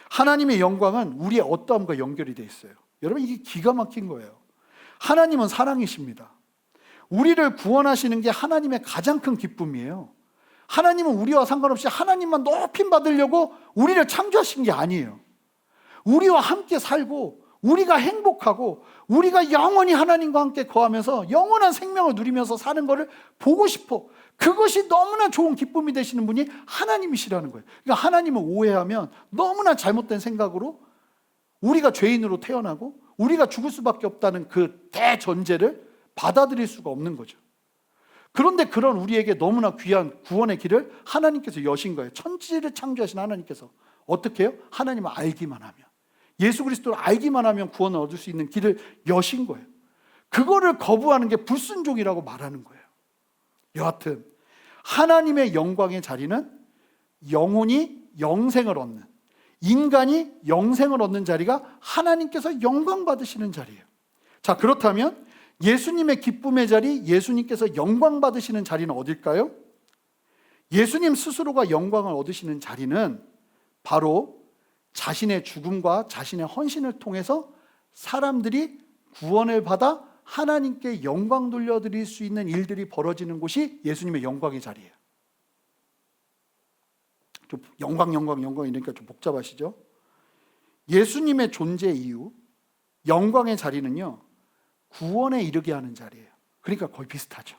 하나님의 영광은 우리의 어떠함과 연결이 되어 있어요. 여러분, 이게 기가 막힌 거예요. 하나님은 사랑이십니다. 우리를 구원하시는 게 하나님의 가장 큰 기쁨이에요. 하나님은 우리와 상관없이 하나님만 높임 받으려고 우리를 창조하신 게 아니에요. 우리와 함께 살고 우리가 행복하고 우리가 영원히 하나님과 함께 거하면서 영원한 생명을 누리면서 사는 것을 보고 싶어. 그것이 너무나 좋은 기쁨이 되시는 분이 하나님이시라는 거예요. 그러니까 하나님을 오해하면 너무나 잘못된 생각으로 우리가 죄인으로 태어나고 우리가 죽을 수밖에 없다는 그 대전제를 받아들일 수가 없는 거죠. 그런데 그런 우리에게 너무나 귀한 구원의 길을 하나님께서 여신 거예요. 천지를 창조하신 하나님께서 어떻게 해요? 하나님을 알기만 하면, 예수 그리스도를 알기만 하면 구원을 얻을 수 있는 길을 여신 거예요. 그거를 거부하는 게 불순종이라고 말하는 거예요. 여하튼 하나님의 영광의 자리는 영혼이 영생을 얻는, 인간이 영생을 얻는 자리가 하나님께서 영광 받으시는 자리예요. 자, 그렇다면 예수님의 기쁨의 자리, 예수님께서 영광 받으시는 자리는 어딜까요? 예수님 스스로가 영광을 얻으시는 자리는 바로 자신의 죽음과 자신의 헌신을 통해서 사람들이 구원을 받아 하나님께 영광 돌려드릴 수 있는 일들이 벌어지는 곳이 예수님의 영광의 자리예요. 좀 영광 이러니까 좀 복잡하시죠? 예수님의 존재 이유, 영광의 자리는요, 구원에 이르게 하는 자리예요. 그러니까 거의 비슷하죠.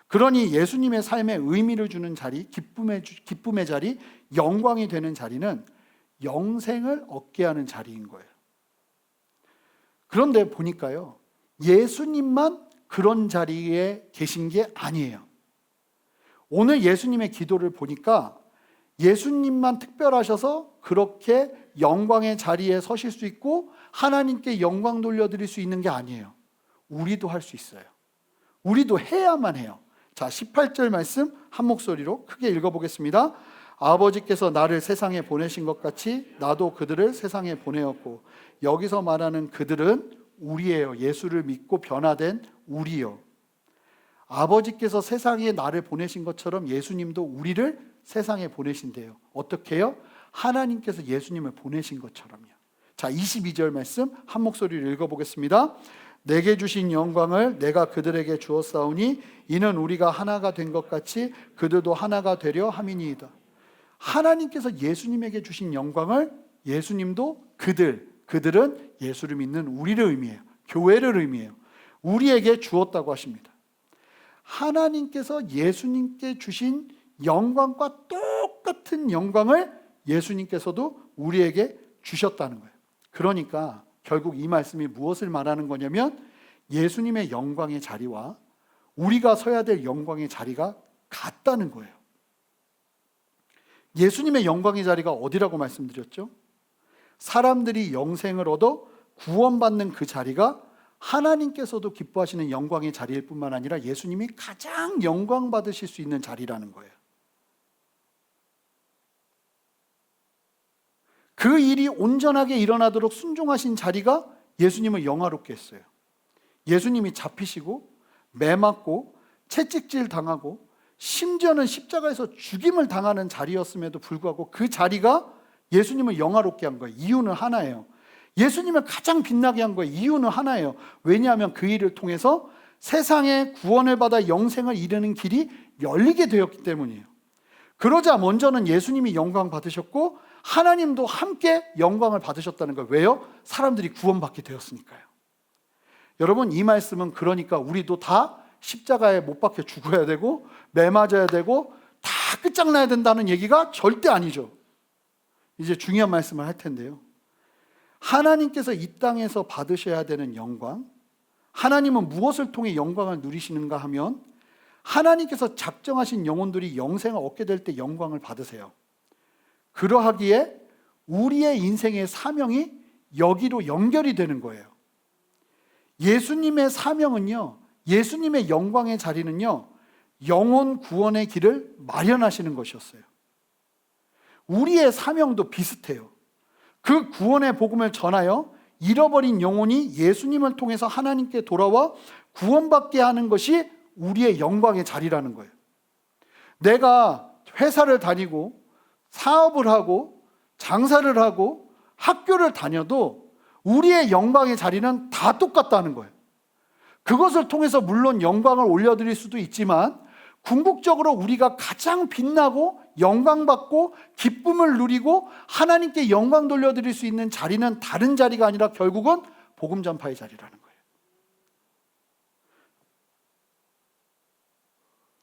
그러니 예수님의 삶에 의미를 주는 자리, 기쁨의 자리, 영광이 되는 자리는 영생을 얻게 하는 자리인 거예요. 그런데 보니까요, 예수님만 그런 자리에 계신 게 아니에요. 오늘 예수님의 기도를 보니까 예수님만 특별하셔서 그렇게 영광의 자리에 서실 수 있고 하나님께 영광 돌려드릴 수 있는 게 아니에요. 우리도 할 수 있어요. 우리도 해야만 해요. 자, 18절 말씀 한 목소리로 크게 읽어보겠습니다. 아버지께서 나를 세상에 보내신 것 같이 나도 그들을 세상에 보내었고, 여기서 말하는 그들은 우리예요. 예수를 믿고 변화된 우리요. 아버지께서 세상에 나를 보내신 것처럼 예수님도 우리를 세상에 보내신대요. 어떻게 해요? 하나님께서 예수님을 보내신 것처럼요. 자, 22절 말씀 한 목소리로 읽어보겠습니다. 내게 주신 영광을 내가 그들에게 주었사오니 이는 우리가 하나가 된 것 같이 그들도 하나가 되려 함이니이다. 하나님께서 예수님에게 주신 영광을 예수님도 그들은 예수를 믿는 우리를 의미해요. 교회를 의미해요. 우리에게 주었다고 하십니다. 하나님께서 예수님께 주신 영광과 똑같은 영광을 예수님께서도 우리에게 주셨다는 거예요. 그러니까 결국 이 말씀이 무엇을 말하는 거냐면 예수님의 영광의 자리와 우리가 서야 될 영광의 자리가 같다는 거예요. 예수님의 영광의 자리가 어디라고 말씀드렸죠? 사람들이 영생을 얻어 구원받는 그 자리가 하나님께서도 기뻐하시는 영광의 자리일 뿐만 아니라 예수님이 가장 영광 받으실 수 있는 자리라는 거예요. 그 일이 온전하게 일어나도록 순종하신 자리가 예수님을 영화롭게 했어요. 예수님이 잡히시고 매맞고 채찍질 당하고 심지어는 십자가에서 죽임을 당하는 자리였음에도 불구하고 그 자리가 예수님을 영화롭게 한 거예요. 이유는 하나예요. 예수님을 가장 빛나게 한 거예요. 이유는 하나예요. 왜냐하면 그 일을 통해서 세상에 구원을 받아 영생을 이루는 길이 열리게 되었기 때문이에요. 그러자 먼저는 예수님이 영광 받으셨고 하나님도 함께 영광을 받으셨다는 거예요. 왜요? 사람들이 구원받게 되었으니까요. 여러분, 이 말씀은 그러니까 우리도 다 십자가에 못 박혀 죽어야 되고 매 맞아야 되고 다 끝장나야 된다는 얘기가 절대 아니죠. 이제 중요한 말씀을 할 텐데요. 하나님께서 이 땅에서 받으셔야 되는 영광, 하나님은 무엇을 통해 영광을 누리시는가 하면 하나님께서 작정하신 영혼들이 영생을 얻게 될 때 영광을 받으세요. 그러하기에 우리의 인생의 사명이 여기로 연결이 되는 거예요. 예수님의 사명은요, 예수님의 영광의 자리는요, 영혼 구원의 길을 마련하시는 것이었어요. 우리의 사명도 비슷해요. 그 구원의 복음을 전하여 잃어버린 영혼이 예수님을 통해서 하나님께 돌아와 구원받게 하는 것이 우리의 영광의 자리라는 거예요. 내가 회사를 다니고 사업을 하고 장사를 하고 학교를 다녀도 우리의 영광의 자리는 다 똑같다는 거예요. 그것을 통해서 물론 영광을 올려드릴 수도 있지만 궁극적으로 우리가 가장 빛나고 영광받고 기쁨을 누리고 하나님께 영광 돌려드릴 수 있는 자리는 다른 자리가 아니라 결국은 복음 전파의 자리라는 거예요.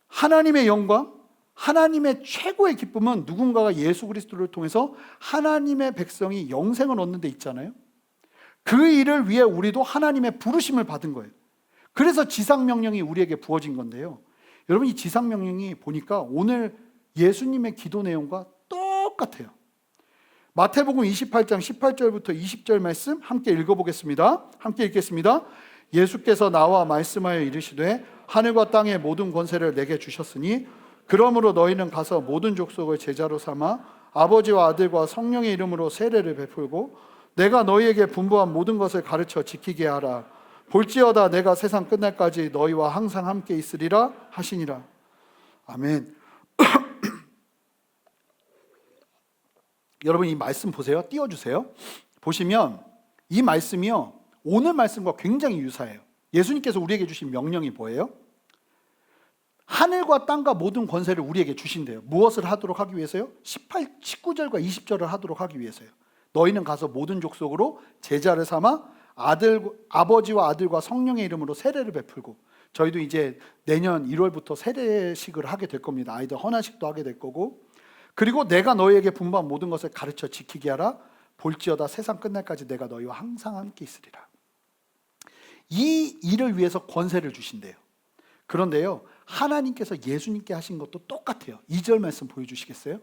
하나님의 영광, 하나님의 최고의 기쁨은 누군가가 예수 그리스도를 통해서 하나님의 백성이 영생을 얻는 데 있잖아요. 그 일을 위해 우리도 하나님의 부르심을 받은 거예요. 그래서 지상명령이 우리에게 부어진 건데요. 여러분, 이 지상명령이 보니까 오늘 예수님의 기도 내용과 똑같아요. 마태복음 28장 18절부터 20절 말씀 함께 읽어보겠습니다. 함께 읽겠습니다. 예수께서 나와 말씀하여 이르시되 하늘과 땅의 모든 권세를 내게 주셨으니 그러므로 너희는 가서 모든 족속을 제자로 삼아 아버지와 아들과 성령의 이름으로 세례를 베풀고 내가 너희에게 분부한 모든 것을 가르쳐 지키게 하라. 볼지어다 내가 세상 끝날까지 너희와 항상 함께 있으리라 하시니라. 아멘. 여러분, 이 말씀 보세요. 띄워주세요. 보시면 이 말씀이요, 오늘 말씀과 굉장히 유사해요. 예수님께서 우리에게 주신 명령이 뭐예요? 하늘과 땅과 모든 권세를 우리에게 주신대요. 무엇을 하도록 하기 위해서요? 19절과 20절을 하도록 하기 위해서요. 너희는 가서 모든 족속으로 제자를 삼아 아버지와 아들과 성령의 이름으로 세례를 베풀고, 저희도 이제 내년 1월부터 세례식을 하게 될 겁니다. 아이들 헌화식도 하게 될 거고, 그리고 내가 너희에게 분부한 모든 것을 가르쳐 지키게 하라. 볼지어다 세상 끝날까지 내가 너희와 항상 함께 있으리라. 이 일을 위해서 권세를 주신대요. 그런데요, 하나님께서 예수님께 하신 것도 똑같아요. 2절 말씀 보여주시겠어요?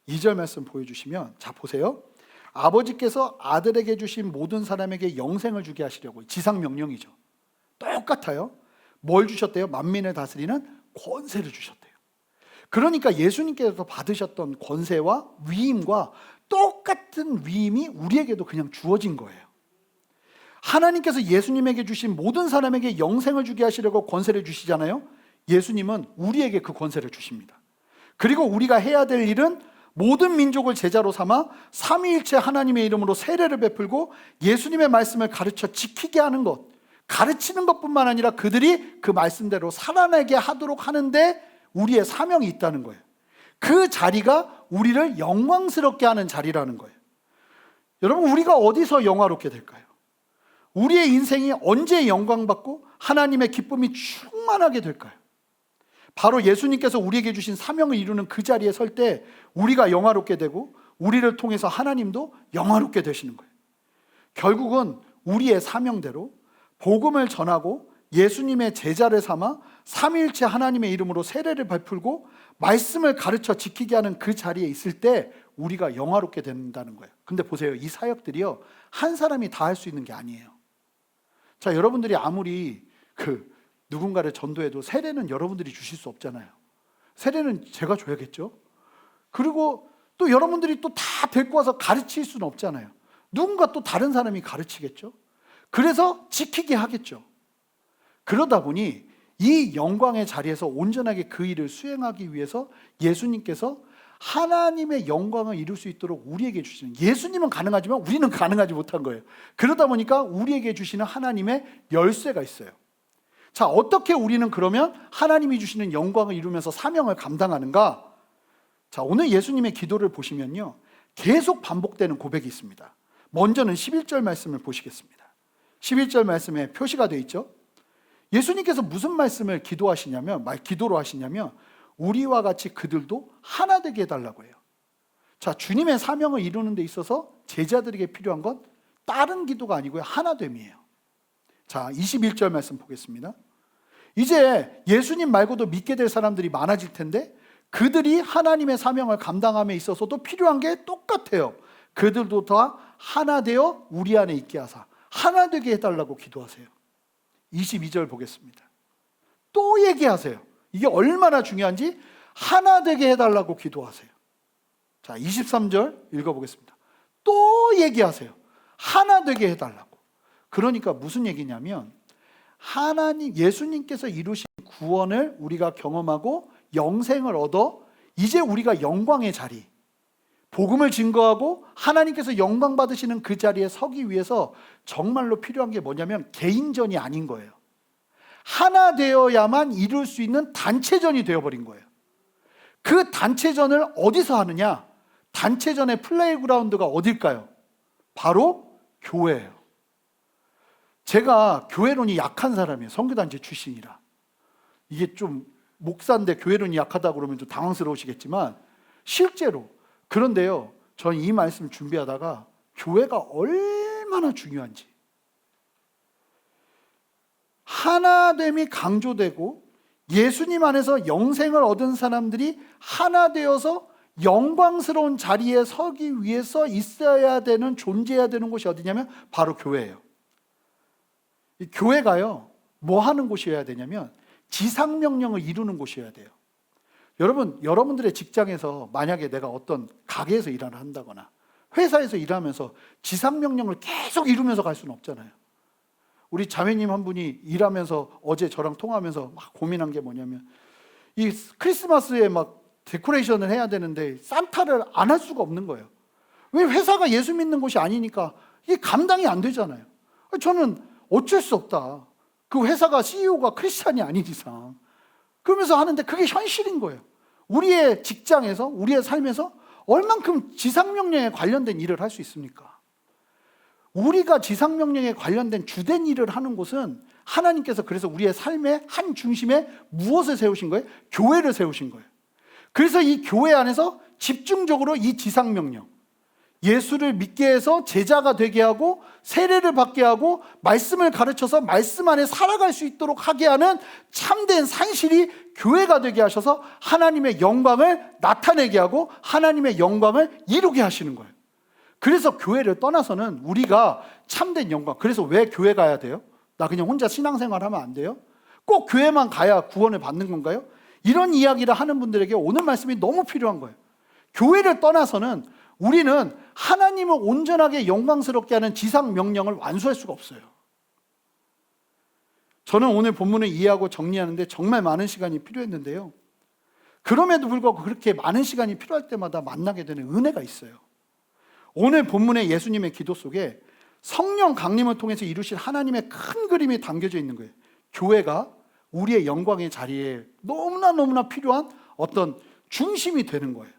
2절 말씀 보여주시면, 자 보세요. 아버지께서 아들에게 주신 모든 사람에게 영생을 주게 하시려고, 지상명령이죠. 똑같아요. 뭘 주셨대요? 만민을 다스리는 권세를 주셨대요. 그러니까 예수님께서 받으셨던 권세와 위임과 똑같은 위임이 우리에게도 그냥 주어진 거예요. 하나님께서 예수님에게 주신 모든 사람에게 영생을 주게 하시려고 권세를 주시잖아요. 예수님은 우리에게 그 권세를 주십니다. 그리고 우리가 해야 될 일은 모든 민족을 제자로 삼아 삼위일체 하나님의 이름으로 세례를 베풀고 예수님의 말씀을 가르쳐 지키게 하는 것, 가르치는 것뿐만 아니라 그들이 그 말씀대로 살아내게 하도록 하는데 우리의 사명이 있다는 거예요. 그 자리가 우리를 영광스럽게 하는 자리라는 거예요. 여러분, 우리가 어디서 영화롭게 될까요? 우리의 인생이 언제 영광받고 하나님의 기쁨이 충만하게 될까요? 바로 예수님께서 우리에게 주신 사명을 이루는 그 자리에 설 때 우리가 영화롭게 되고 우리를 통해서 하나님도 영화롭게 되시는 거예요. 결국은 우리의 사명대로 복음을 전하고 예수님의 제자를 삼아 삼위일체 하나님의 이름으로 세례를 베풀고 말씀을 가르쳐 지키게 하는 그 자리에 있을 때 우리가 영화롭게 된다는 거예요. 근데 보세요, 이 사역들이요, 한 사람이 다 할 수 있는 게 아니에요. 자, 여러분들이 아무리 누군가를 전도해도 세례는 여러분들이 주실 수 없잖아요. 세례는 제가 줘야겠죠. 그리고 또 여러분들이 또 다 데리고 와서 가르칠 수는 없잖아요. 누군가 또 다른 사람이 가르치겠죠. 그래서 지키게 하겠죠. 그러다 보니 이 영광의 자리에서 온전하게 그 일을 수행하기 위해서 예수님께서 하나님의 영광을 이룰 수 있도록 우리에게 주시는, 예수님은 가능하지만 우리는 가능하지 못한 거예요. 그러다 보니까 우리에게 주시는 하나님의 열쇠가 있어요. 자, 어떻게 우리는 그러면 하나님이 주시는 영광을 이루면서 사명을 감당하는가? 자, 오늘 예수님의 기도를 보시면요, 계속 반복되는 고백이 있습니다. 먼저는 11절 말씀을 보시겠습니다. 11절 말씀에 표시가 되어 있죠. 예수님께서 무슨 말씀을 기도로 하시냐면 우리와 같이 그들도 하나 되게 해달라고 해요. 자, 주님의 사명을 이루는 데 있어서 제자들에게 필요한 건 다른 기도가 아니고요, 하나됨이에요. 자, 21절 말씀 보겠습니다. 이제 예수님 말고도 믿게 될 사람들이 많아질 텐데 그들이 하나님의 사명을 감당함에 있어서도 필요한 게 똑같아요. 그들도 다 하나 되어 우리 안에 있게 하사 하나 되게 해달라고 기도하세요. 22절 보겠습니다. 또 얘기하세요. 이게 얼마나 중요한지 하나 되게 해달라고 기도하세요. 자, 23절 읽어보겠습니다. 또 얘기하세요. 하나 되게 해달라고. 그러니까 무슨 얘기냐면 예수님께서 이루신 구원을 우리가 경험하고 영생을 얻어 이제 우리가 영광의 자리, 복음을 증거하고 하나님께서 영광 받으시는 그 자리에 서기 위해서 정말로 필요한 게 뭐냐면 개인전이 아닌 거예요. 하나 되어야만 이룰 수 있는 단체전이 되어버린 거예요. 그 단체전을 어디서 하느냐? 단체전의 플레이그라운드가 어딜까요? 바로 교회예요. 제가 교회론이 약한 사람이에요. 선교단체 출신이라. 이게 좀 목사인데 교회론이 약하다 그러면 좀 당황스러우시겠지만 실제로 그런데요, 저는 이 말씀 준비하다가 교회가 얼마나 중요한지, 하나됨이 강조되고 예수님 안에서 영생을 얻은 사람들이 하나 되어서 영광스러운 자리에 서기 위해서 있어야 되는, 존재해야 되는 곳이 어디냐면 바로 교회예요. 이 교회가요, 뭐 하는 곳이어야 되냐면 지상명령을 이루는 곳이어야 돼요. 여러분, 여러분들의 직장에서 만약에 내가 어떤 가게에서 일을 한다거나 회사에서 일하면서 지상명령을 계속 이루면서 갈 수는 없잖아요. 우리 자매님 한 분이 일하면서 어제 저랑 통화하면서 막 고민한 게 뭐냐면 이 크리스마스에 막 데코레이션을 해야 되는데 산타를 안 할 수가 없는 거예요. 왜? 회사가 예수 믿는 곳이 아니니까 이게 감당이 안 되잖아요. 저는 어쩔 수 없다. 그 회사가 CEO가 크리스찬이 아닌 이상 그러면서 하는데 그게 현실인 거예요. 우리의 직장에서, 우리의 삶에서 얼만큼 지상명령에 관련된 일을 할 수 있습니까? 우리가 지상명령에 관련된 주된 일을 하는 곳은 하나님께서 그래서 우리의 삶의 한 중심에 무엇을 세우신 거예요? 교회를 세우신 거예요. 그래서 이 교회 안에서 집중적으로 이 지상명령, 예수를 믿게 해서 제자가 되게 하고 세례를 받게 하고 말씀을 가르쳐서 말씀 안에 살아갈 수 있도록 하게 하는 참된 산실이 교회가 되게 하셔서 하나님의 영광을 나타내게 하고 하나님의 영광을 이루게 하시는 거예요. 그래서 교회를 떠나서는 우리가 참된 영광, 그래서 왜 교회 가야 돼요? 나 그냥 혼자 신앙생활 하면 안 돼요? 꼭 교회만 가야 구원을 받는 건가요? 이런 이야기를 하는 분들에게 오늘 말씀이 너무 필요한 거예요. 교회를 떠나서는 우리는 하나님을 온전하게 영광스럽게 하는 지상 명령을 완수할 수가 없어요. 저는 오늘 본문을 이해하고 정리하는데 정말 많은 시간이 필요했는데요. 그럼에도 불구하고 그렇게 많은 시간이 필요할 때마다 만나게 되는 은혜가 있어요. 오늘 본문의 예수님의 기도 속에 성령 강림을 통해서 이루실 하나님의 큰 그림이 담겨져 있는 거예요. 교회가 우리의 영광의 자리에 너무나 필요한 어떤 중심이 되는 거예요.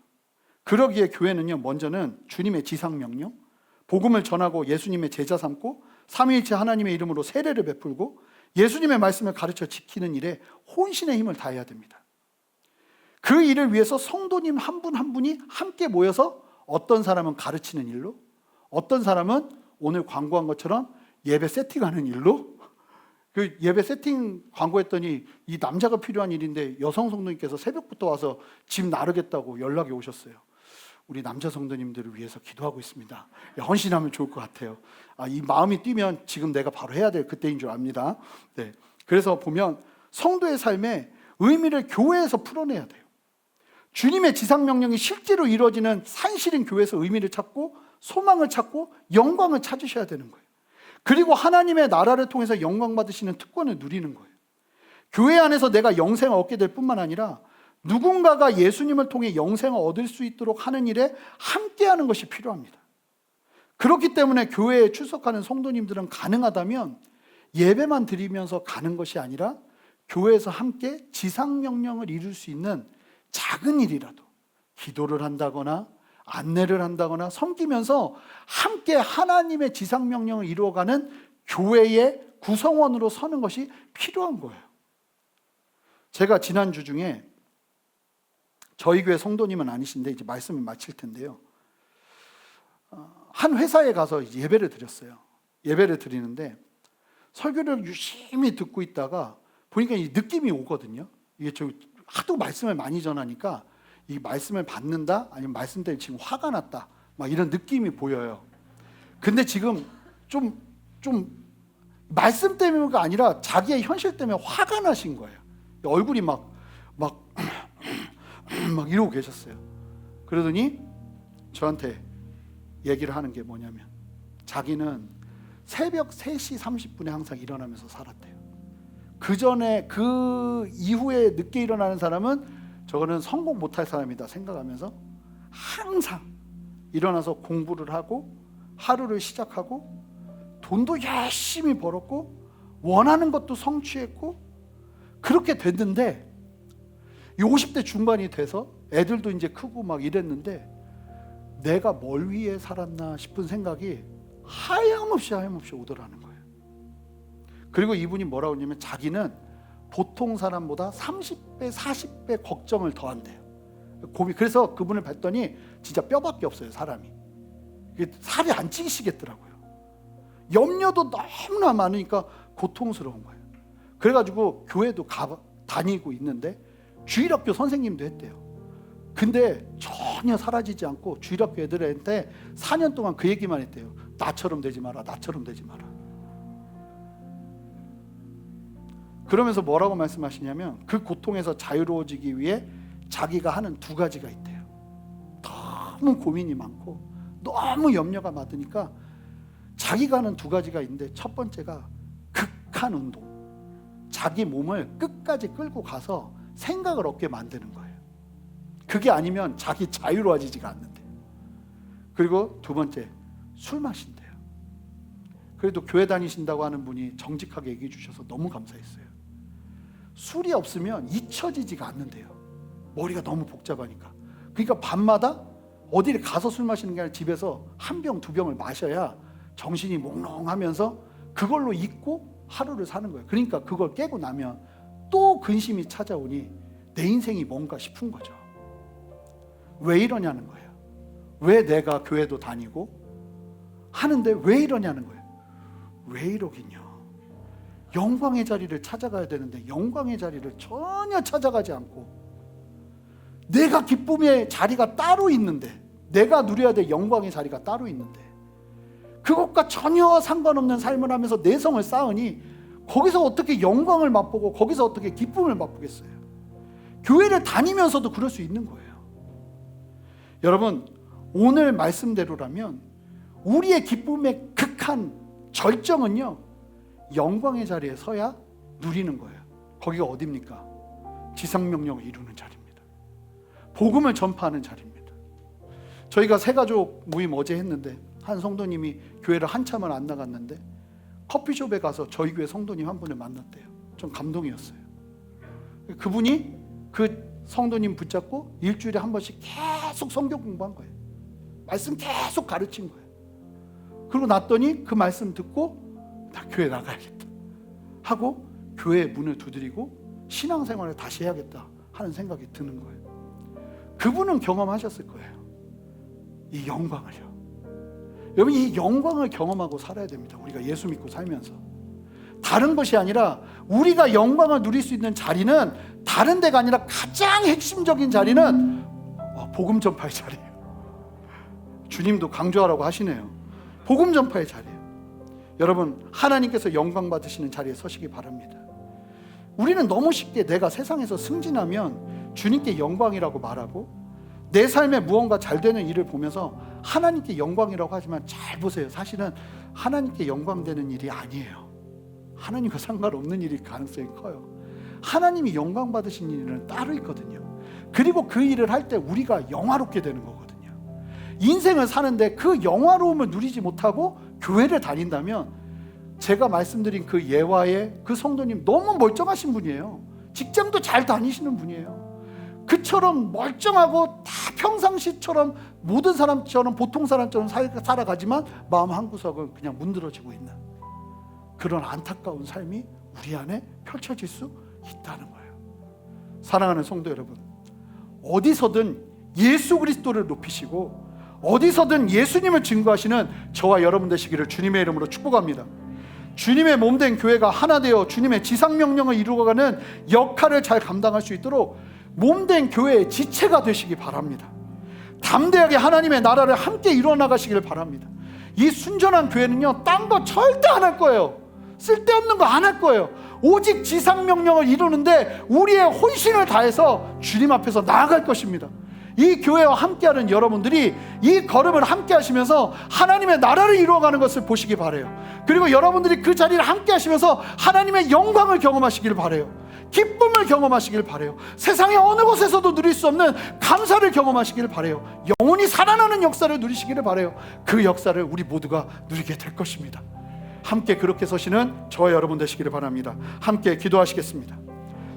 그러기에 교회는요, 먼저는 주님의 지상명령, 복음을 전하고 예수님의 제자 삼고 삼위일체 하나님의 이름으로 세례를 베풀고 예수님의 말씀을 가르쳐 지키는 일에 혼신의 힘을 다해야 됩니다. 그 일을 위해서 성도님 한 분 한 분이 함께 모여서 어떤 사람은 가르치는 일로, 어떤 사람은 오늘 광고한 것처럼 예배 세팅하는 일로, 그 예배 세팅 광고했더니 이 남자가 필요한 일인데 여성 성도님께서 새벽부터 와서 집 나르겠다고 연락이 오셨어요. 우리 남자 성도님들을 위해서 기도하고 있습니다. 헌신하면 좋을 것 같아요. 이 마음이 뛰면 지금 내가 바로 해야 될 그때인 줄 압니다. 네. 그래서 보면 성도의 삶에 의미를 교회에서 풀어내야 돼요. 주님의 지상명령이 실제로 이루어지는 산실인 교회에서 의미를 찾고 소망을 찾고 영광을 찾으셔야 되는 거예요. 그리고 하나님의 나라를 통해서 영광 받으시는 특권을 누리는 거예요. 교회 안에서 내가 영생을 얻게 될 뿐만 아니라 누군가가 예수님을 통해 영생을 얻을 수 있도록 하는 일에 함께하는 것이 필요합니다. 그렇기 때문에 교회에 출석하는 성도님들은 가능하다면 예배만 드리면서 가는 것이 아니라 교회에서 함께 지상명령을 이룰 수 있는 작은 일이라도 기도를 한다거나 안내를 한다거나 섬기면서 함께 하나님의 지상명령을 이루어가는 교회의 구성원으로 서는 것이 필요한 거예요. 제가 지난주 중에 저희 교회 성도님은 아니신데 이제 말씀을 마칠 텐데요. 한 회사에 가서 예배를 드렸어요. 예배를 드리는데 설교를 유심히 듣고 있다가 보니까 이 느낌이 오거든요. 이게 저 하도 말씀을 많이 전하니까 이 말씀을 받는다 아니면 말씀 때문에 지금 화가 났다 막 이런 느낌이 보여요. 근데 지금 좀 말씀 때문이가 아니라 자기의 현실 때문에 화가 나신 거예요. 얼굴이 막 이러고 계셨어요. 그러더니 저한테 얘기를 하는 게 뭐냐면 자기는 새벽 3시 30분에 항상 일어나면서 살았대요. 그 이후에 늦게 일어나는 사람은 저거는 성공 못할 사람이다 생각하면서 항상 일어나서 공부를 하고 하루를 시작하고 돈도 열심히 벌었고 원하는 것도 성취했고 그렇게 됐는데 50대 중반이 돼서 애들도 이제 크고 막 이랬는데 내가 뭘 위해 살았나 싶은 생각이 하염없이 오더라는 거예요. 그리고 이분이 뭐라고 했냐면 자기는 보통 사람보다 30배, 40배 걱정을 더 한대요. 그래서 그분을 뵀더니 진짜 뼈밖에 없어요, 사람이. 살이 안 찌시겠더라고요. 염려도 너무나 많으니까 고통스러운 거예요. 그래가지고 교회도 다니고 있는데 주일학교 선생님도 했대요. 근데 전혀 사라지지 않고 주일학교 애들한테 4년 동안 그 얘기만 했대요. 나처럼 되지 마라, 나처럼 되지 마라. 그러면서 뭐라고 말씀하시냐면 그 고통에서 자유로워지기 위해 자기가 하는 2가지가 있대요. 너무 고민이 많고 너무 염려가 많으니까 자기가 하는 2가지가 있는데 첫 번째가 극한 운동. 자기 몸을 끝까지 끌고 가서 생각을 없게 만드는 거예요. 그게 아니면 자기 자유로워지지가 않는데. 그리고 2번째, 술 마신대요. 그래도 교회 다니신다고 하는 분이 정직하게 얘기해 주셔서 너무 감사했어요. 술이 없으면 잊혀지지가 않는데요. 머리가 너무 복잡하니까. 그러니까 밤마다 어디를 가서 술 마시는 게 아니라 집에서 한 병, 두 병을 마셔야 정신이 몽롱하면서 그걸로 잊고 하루를 사는 거예요. 그러니까 그걸 깨고 나면 또 근심이 찾아오니 내 인생이 뭔가 싶은 거죠. 왜 이러냐는 거예요. 왜 내가 교회도 다니고 하는데 왜 이러냐는 거예요. 왜 이러긴요. 영광의 자리를 찾아가야 되는데 영광의 자리를 전혀 찾아가지 않고 내가 기쁨의 자리가 따로 있는데, 내가 누려야 될 영광의 자리가 따로 있는데 그것과 전혀 상관없는 삶을 하면서 내성을 쌓으니 거기서 어떻게 영광을 맛보고 거기서 어떻게 기쁨을 맛보겠어요. 교회를 다니면서도 그럴 수 있는 거예요. 여러분, 오늘 말씀대로라면 우리의 기쁨의 극한 절정은요, 영광의 자리에 서야 누리는 거예요. 거기가 어디입니까? 지상명령을 이루는 자리입니다. 복음을 전파하는 자리입니다. 저희가 새가족 모임 어제 했는데 한 성도님이 교회를 한참을 안 나갔는데 커피숍에 가서 저희 교회 성도님 한 분을 만났대요. 좀 감동이었어요. 그분이 그 성도님 붙잡고 일주일에 한 번씩 계속 성경 공부한 거예요. 말씀 계속 가르친 거예요. 그러고 났더니 그 말씀 듣고 나 교회 나가야겠다 하고 교회의 문을 두드리고 신앙생활을 다시 해야겠다 하는 생각이 드는 거예요. 그분은 경험하셨을 거예요. 이 영광을요. 여러분, 이 영광을 경험하고 살아야 됩니다. 우리가 예수 믿고 살면서. 다른 것이 아니라 우리가 영광을 누릴 수 있는 자리는 다른 데가 아니라 가장 핵심적인 자리는 복음 전파의 자리예요. 주님도 강조하라고 하시네요. 복음 전파의 자리예요. 여러분, 하나님께서 영광 받으시는 자리에 서시기 바랍니다. 우리는 너무 쉽게 내가 세상에서 승진하면 주님께 영광이라고 말하고 내 삶에 무언가 잘 되는 일을 보면서 하나님께 영광이라고 하지만 잘 보세요. 사실은 하나님께 영광되는 일이 아니에요. 하나님과 상관없는 일일 가능성이 커요. 하나님이 영광 받으신 일은 따로 있거든요. 그리고 그 일을 할 때 우리가 영화롭게 되는 거거든요. 인생을 사는데 그 영화로움을 누리지 못하고 교회를 다닌다면, 제가 말씀드린 그 예화의 그 성도님 너무 멀쩡하신 분이에요. 직장도 잘 다니시는 분이에요. 그처럼 멀쩡하고 다 평상시처럼 모든 사람처럼 보통 사람처럼 살아가지만 마음 한구석은 그냥 문드러지고 있는 그런 안타까운 삶이 우리 안에 펼쳐질 수 있다는 거예요. 사랑하는 성도 여러분, 어디서든 예수 그리스도를 높이시고 어디서든 예수님을 증거하시는 저와 여러분 되시기를 주님의 이름으로 축복합니다. 주님의 몸된 교회가 하나 되어 주님의 지상명령을 이루어가는 역할을 잘 감당할 수 있도록 몸된 교회의 지체가 되시기 바랍니다. 담대하게 하나님의 나라를 함께 이루어나가시기를 바랍니다. 이 순전한 교회는요, 딴 거 절대 안 할 거예요. 쓸데없는 거 안 할 거예요. 오직 지상명령을 이루는데 우리의 혼신을 다해서 주님 앞에서 나아갈 것입니다. 이 교회와 함께하는 여러분들이 이 걸음을 함께 하시면서 하나님의 나라를 이루어가는 것을 보시기 바라요. 그리고 여러분들이 그 자리를 함께 하시면서 하나님의 영광을 경험하시길 바라요. 기쁨을 경험하시길 바라요. 세상의 어느 곳에서도 누릴 수 없는 감사를 경험하시길 바라요. 영원히 살아나는 역사를 누리시기를 바라요. 그 역사를 우리 모두가 누리게 될 것입니다. 함께 그렇게 서시는 저와 여러분 되시기를 바랍니다. 함께 기도하시겠습니다.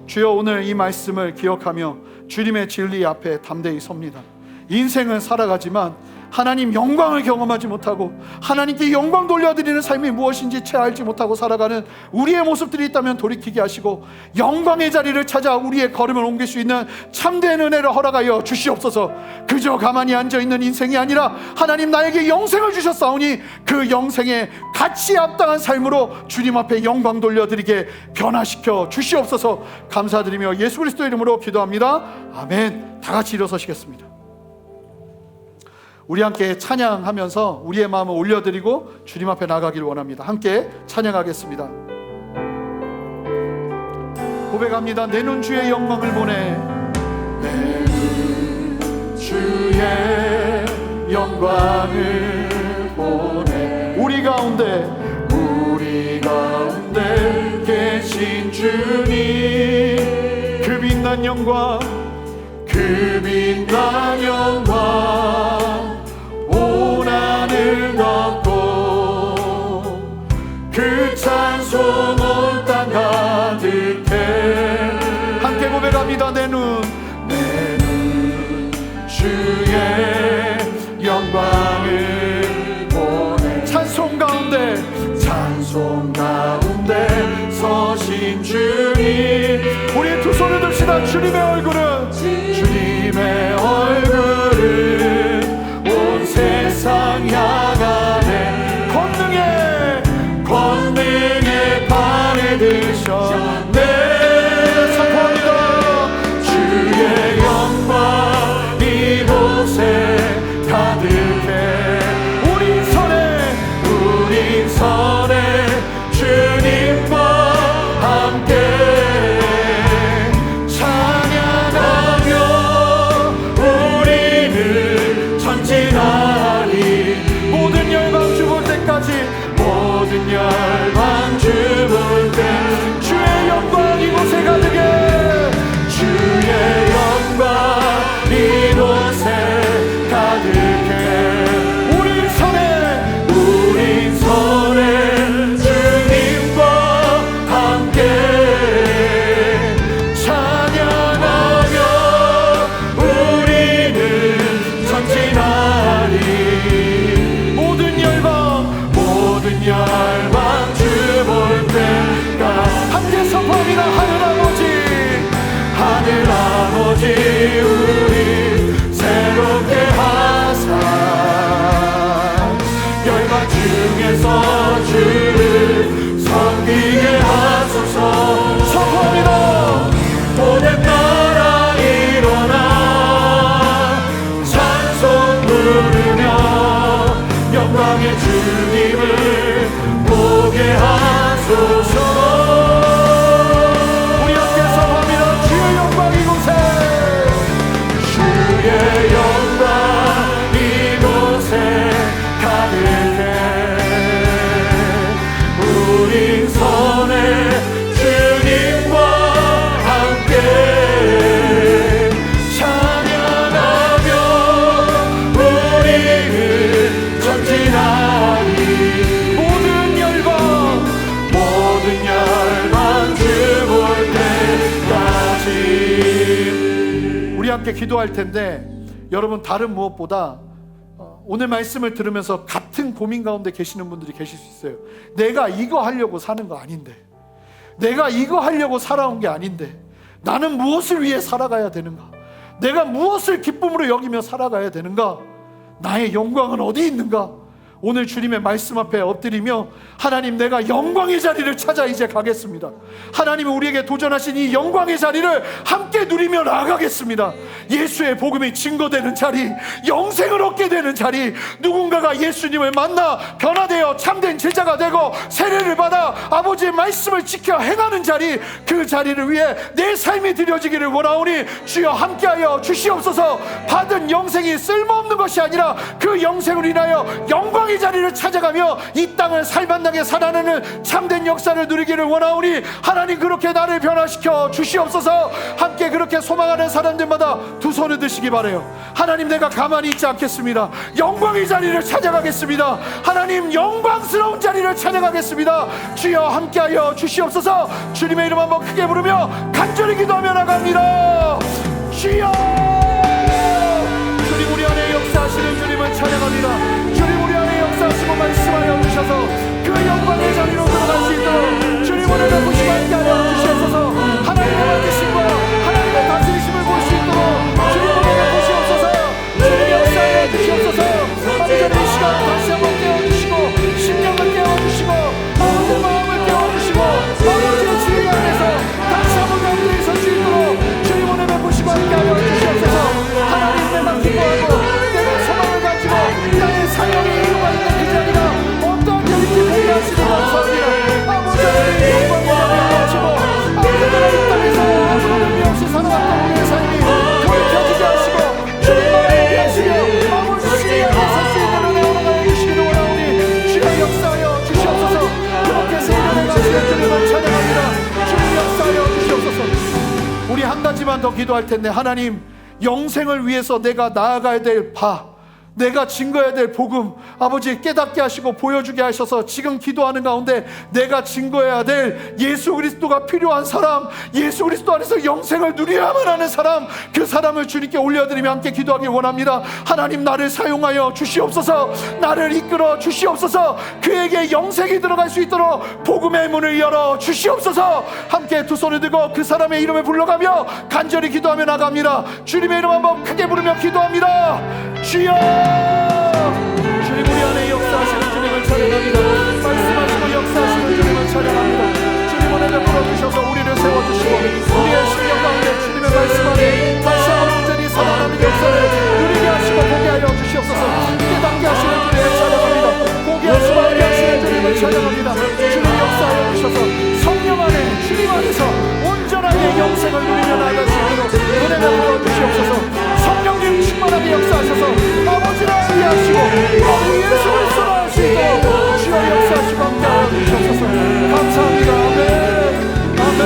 주여, 오늘 이 말씀을 기억하며 주님의 진리 앞에 담대히 섭니다. 인생을 살아가지만 하나님 영광을 경험하지 못하고 하나님께 영광 돌려드리는 삶이 무엇인지 채 알지 못하고 살아가는 우리의 모습들이 있다면 돌이키게 하시고 영광의 자리를 찾아 우리의 걸음을 옮길 수 있는 참된 은혜를 허락하여 주시옵소서. 그저 가만히 앉아있는 인생이 아니라 하나님 나에게 영생을 주셨사오니 그 영생에 가치 합당한 삶으로 주님 앞에 영광 돌려드리게 변화시켜 주시옵소서. 감사드리며 예수 그리스도 이름으로 기도합니다. 아멘. 다 같이 일어서시겠습니다. 우리 함께 찬양하면서 우리의 마음을 올려드리고 주님 앞에 나가길 원합니다. 함께 찬양하겠습니다. 고백합니다. 내 눈 주의 영광을 보내. 내 눈 주의 영광을 보내. 우리 가운데 계신 주님, 그 빛난 영광, 그 빛난 영광 온 하늘 덮고 그 찬송 온 땅 가득해 찬송합니다. 내 눈 주의 영광을 보네. 찬송 가운데 서신 주님, 우리 두 손을 듭시다. 주님의 얼굴은 온 세상 향하네. 권능의 판에 드셨네. 선포합니다. 주의 영광 이곳에 가득해. 우리 선에 주님과 함께 찬양하며 우리는 전진하리. 모든 열방 주볼 때까지, 모든 열방 주볼 때 주의 영광 이곳에 가득해. 주의 영광 이곳에 가득해. 우리 선에 주님과 함께 찬양하며 우리는 전진하리. 모든 열방 주볼 때가 함께 선포합니다. 하늘 아버지 우리 새롭게 하사 열방 중에서 주를 섬기게 하소서. 선포합니다. 모든 나라 일어나 찬송 부르며 영광의 주님을 보게 하소서. 우리 함께 선포합니다. 주의 영광 이곳에, 주의 영광 이곳에 가득해. 우리 선에 주님과 함께 찬양하며 우리는 전진하리. 모든 열방 주볼 때까지. 우리 함께 기도할 텐데, 여러분 다른 무엇보다 오늘 말씀을 들으면서 같은 고민 가운데 계시는 분들이 계실 수 있어요. 내가 이거 하려고 사는 거 아닌데, 내가 이거 하려고 살아온 게 아닌데, 나는 무엇을 위해 살아가야 되는가? 내가 무엇을 기쁨으로 여기며 살아가야 되는가? 나의 영광은 어디 있는가? 오늘 주님의 말씀 앞에 엎드리며, 하나님, 내가 영광의 자리를 찾아 이제 가겠습니다. 하나님이 우리에게 도전하신 이 영광의 자리를 함께 누리며 나아가겠습니다. 예수의 복음이 증거되는 자리, 영생을 얻게 되는 자리, 누군가가 예수님을 만나 변화되어 참된 제자가 되고 세례를 받아 아버지의 말씀을 지켜 행하는 자리, 그 자리를 위해 내 삶이 드려지기를 원하오니 주여 함께하여 주시옵소서. 받은 영생이 쓸모없는 것이 아니라 그 영생을 인하여 영광의 자리를 찾아가며 이 땅을 살만나게 살아내는 참된 역사를 누리기를 원하오니 하나님, 그렇게 나를 변화시켜 주시옵소서. 함께 그렇게 소망하는 사람들마다 두 손을 드시기 바라요. 하나님, 내가 가만히 있지 않겠습니다. 영광의 자리를 찾아가겠습니다. 하나님, 영광스러운 자리를 찾아가겠습니다. 주여 함께하여 주시옵소서. 주님의 이름 한번 크게 부르며 간절히 기도하며 나갑니다. 주여, 주님 우리 안에 역사하시는 주님을 찬양합니다. 주님 우리 안에 역사하시고 말씀하여 주셔서 그 영광의 자리로 들어갈 수 있도록 주님 오늘 보시고 함께하여 주시옵소서. 하나님의 만드심과 하나님의 다스리심을 볼 수 있도록 주님 오늘 보시옵소서. 주님 역사하여 주시옵소서. 아버지, 이 시간 다시 한번 깨워주시고 심령을 깨워주시고 아버지의 마음을 깨워주시고 아버지의 주님 안에서 다시 한번 영들이 설 수 있도록 주님 오늘 보시고 함께하여 주시옵소서. 하나님, 내가 기뻐하고 내가 소망을 가지고 나의 사명이 이루어가 있는 그 자리가 어떠한 자리인지 보게 하시는 감사합니다. 아버지의 영광을 가지고 아버지가 이 땅에서 아무런 의미 없이 살아왔던 우리의 삶이 돌이켜지게 하시고 주님만을 위하시며 아버지 주님 안에 설 수 있는 은혜 허락하여 주시기를 원하오니 주의 역사하여 주시옵소서. 그렇게 세련해 가시는 주님을 찬양합니다. 주님 역사하여 주시옵소서. 우리 한 가지만 더 기도할 텐데, 하나님, 영생을 위해서 내가 나아가야 될 바, 내가 증거해야 될 복음 아버지 깨닫게 하시고 보여주게 하셔서 지금 기도하는 가운데 내가 증거해야 될 예수 그리스도가 필요한 사람, 예수 그리스도 안에서 영생을 누려야만 하는 사람, 그 사람을 주님께 올려드리며 함께 기도하기 원합니다. 하나님, 나를 사용하여 주시옵소서. 나를 이끌어 주시옵소서. 그에게 영생이 들어갈 수 있도록 복음의 문을 열어 주시옵소서. 함께 두 손을 들고 그 사람의 이름을 불러가며 간절히 기도하며 나갑니다. 주님의 이름 한번 크게 부르며 기도합니다. 주여, 주님 우리 안에 역사하시는 주님을 찬양합니다. 말씀하시고 역사하시는 주님을 찬양합니다. 주님 오늘 베풀어 주셔서 우리를 세워주시고 우리의 심령 가운데 주님의 말씀 안에 다시 한번 온전히 살아나는 역사를 누리게 하시고 보게 하여 주시옵소서. 깨닫게 하시는 주님을 찬양합니다. 보게 하시고 알게 하시는 주님을 찬양합니다. 주님 역사하여 주셔서 성령 안에 주님 안에서 온전하게 영생을 누리며 나아갈 수 있도록 은혜 베풀어 주시옵소서. 성령님 충만하게 역사하셔서 아버지를 알게 하시고 아버지 예수 그리스도를 알 수 있도록 주여 역사하시고 함께하여 주시옵소서. 감사합니다. 아멘.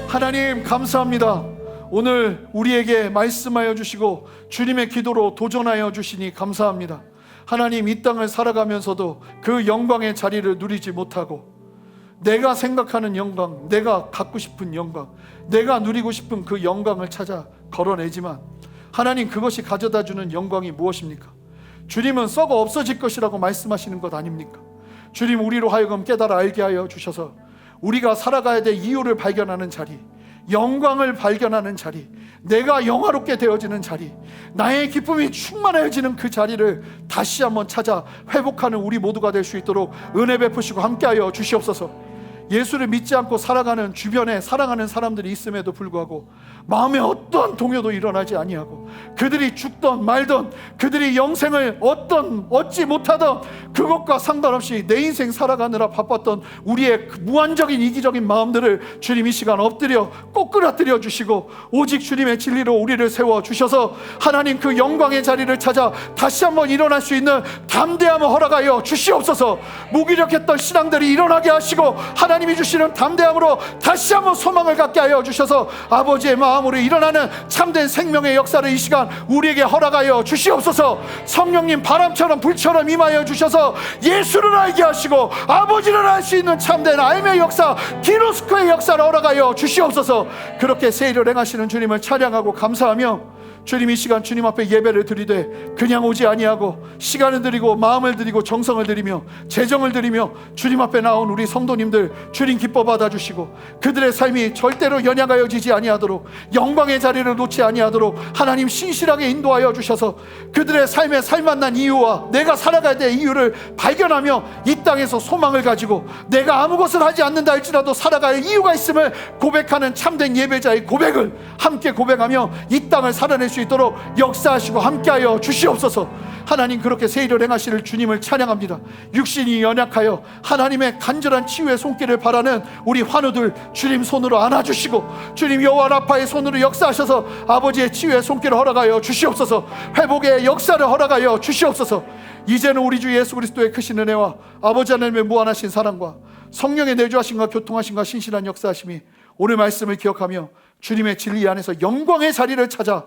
하나님 감사합니다. 오늘 우리에게 말씀하여 주시고 주님의 기도로 도전하여 주시니 감사합니다. 하나님, 이 땅을 살아가면서도 그 영광의 자리를 누리지 못하고 내가 생각하는 영광, 내가 갖고 싶은 영광, 내가 누리고 싶은 그 영광을 찾아 걸어내지만 하나님, 그것이 가져다주는 영광이 무엇입니까? 주님은 썩어 없어질 것이라고 말씀하시는 것 아닙니까? 주님, 우리로 하여금 깨달아 알게 하여 주셔서 우리가 살아가야 될 이유를 발견하는 자리, 영광을 발견하는 자리, 내가 영화롭게 되어지는 자리, 나의 기쁨이 충만해지는 그 자리를 다시 한번 찾아 회복하는 우리 모두가 될 수 있도록 은혜 베푸시고 함께하여 주시옵소서. 예수를 믿지 않고 살아가는 주변에 사랑하는 사람들이 있음에도 불구하고 마음에 어떠한 동요도 일어나지 아니하고 그들이 죽던 말던 그들이 영생을 얻지 못하던 그것과 상관없이 내 인생 살아가느라 바빴던 우리의 무한적인 이기적인 마음들을 주님 이 시간 엎드려 꼬꾸라뜨려 주시고 오직 주님의 진리로 우리를 세워 주셔서 하나님, 그 영광의 자리를 찾아 다시 한번 일어날 수 있는 담대함을 허락하여 주시옵소서. 무기력했던 신앙들이 일어나게 하시고 하나님이 주시는 담대함으로 다시 한번 소망을 갖게 하여 주셔서 아버지의 마음으로 일어나는 참된 생명의 역사를 이 시간 우리에게 허락하여 주시옵소서. 성령님, 바람처럼 불처럼 임하여 주셔서 예수를 알게 하시고 아버지를 알 수 있는 참된 알매의 역사, 기노스코의 역사를 허락하여 주시옵소서. 그렇게 새 일을 행하시는 주님을 찬양하고 감사하며 주님, 이 시간 주님 앞에 예배를 드리되 그냥 오지 아니하고 시간을 드리고 마음을 드리고 정성을 드리며 재정을 드리며 주님 앞에 나온 우리 성도님들 주님 기뻐 받아주시고 그들의 삶이 절대로 연약하여지지 아니하도록 영광의 자리를 놓지 아니하도록 하나님 신실하게 인도하여 주셔서 그들의 삶에 살만난 이유와 내가 살아가야 될 이유를 발견하며 이 땅에서 소망을 가지고 내가 아무 것을 하지 않는다 할지라도 살아갈 이유가 있음을 고백하는 참된 예배자의 고백을 함께 고백하며 이 땅을 살아낼 수 있도록 역사하시고 함께하여 주시옵소서. 하나님, 그렇게 새 일을 행하실 주님을 찬양합니다. 육신이 연약하여 하나님의 간절한 치유의 손길을 바라는 우리 환우들 주님 손으로 안아주시고 주님 여호와 라파의 손으로 역사하셔서 아버지의 치유의 손길을 허락하여 주시옵소서. 회복의 역사를 허락하여 주시옵소서. 이제는 우리 주 예수 그리스도의 크신 은혜와 아버지 하나님의 무한하신 사랑과 성령의 내주하심과 교통하심과 신실한 역사하심이 오늘 말씀을 기억하며 주님의 진리 안에서 영광의 자리를 찾아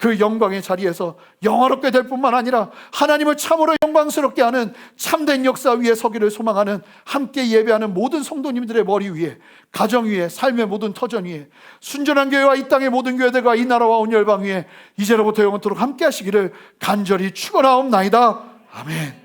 그 영광의 자리에서 영화롭게 될 뿐만 아니라 하나님을 참으로 영광스럽게 하는 참된 역사 위에 서기를 소망하는 함께 예배하는 모든 성도님들의 머리 위에, 가정 위에, 삶의 모든 터전 위에, 순전한 교회와 이 땅의 모든 교회들과 이 나라와 온 열방 위에 이제로부터 영원토록 함께 하시기를 간절히 축원하옵나이다. 아멘.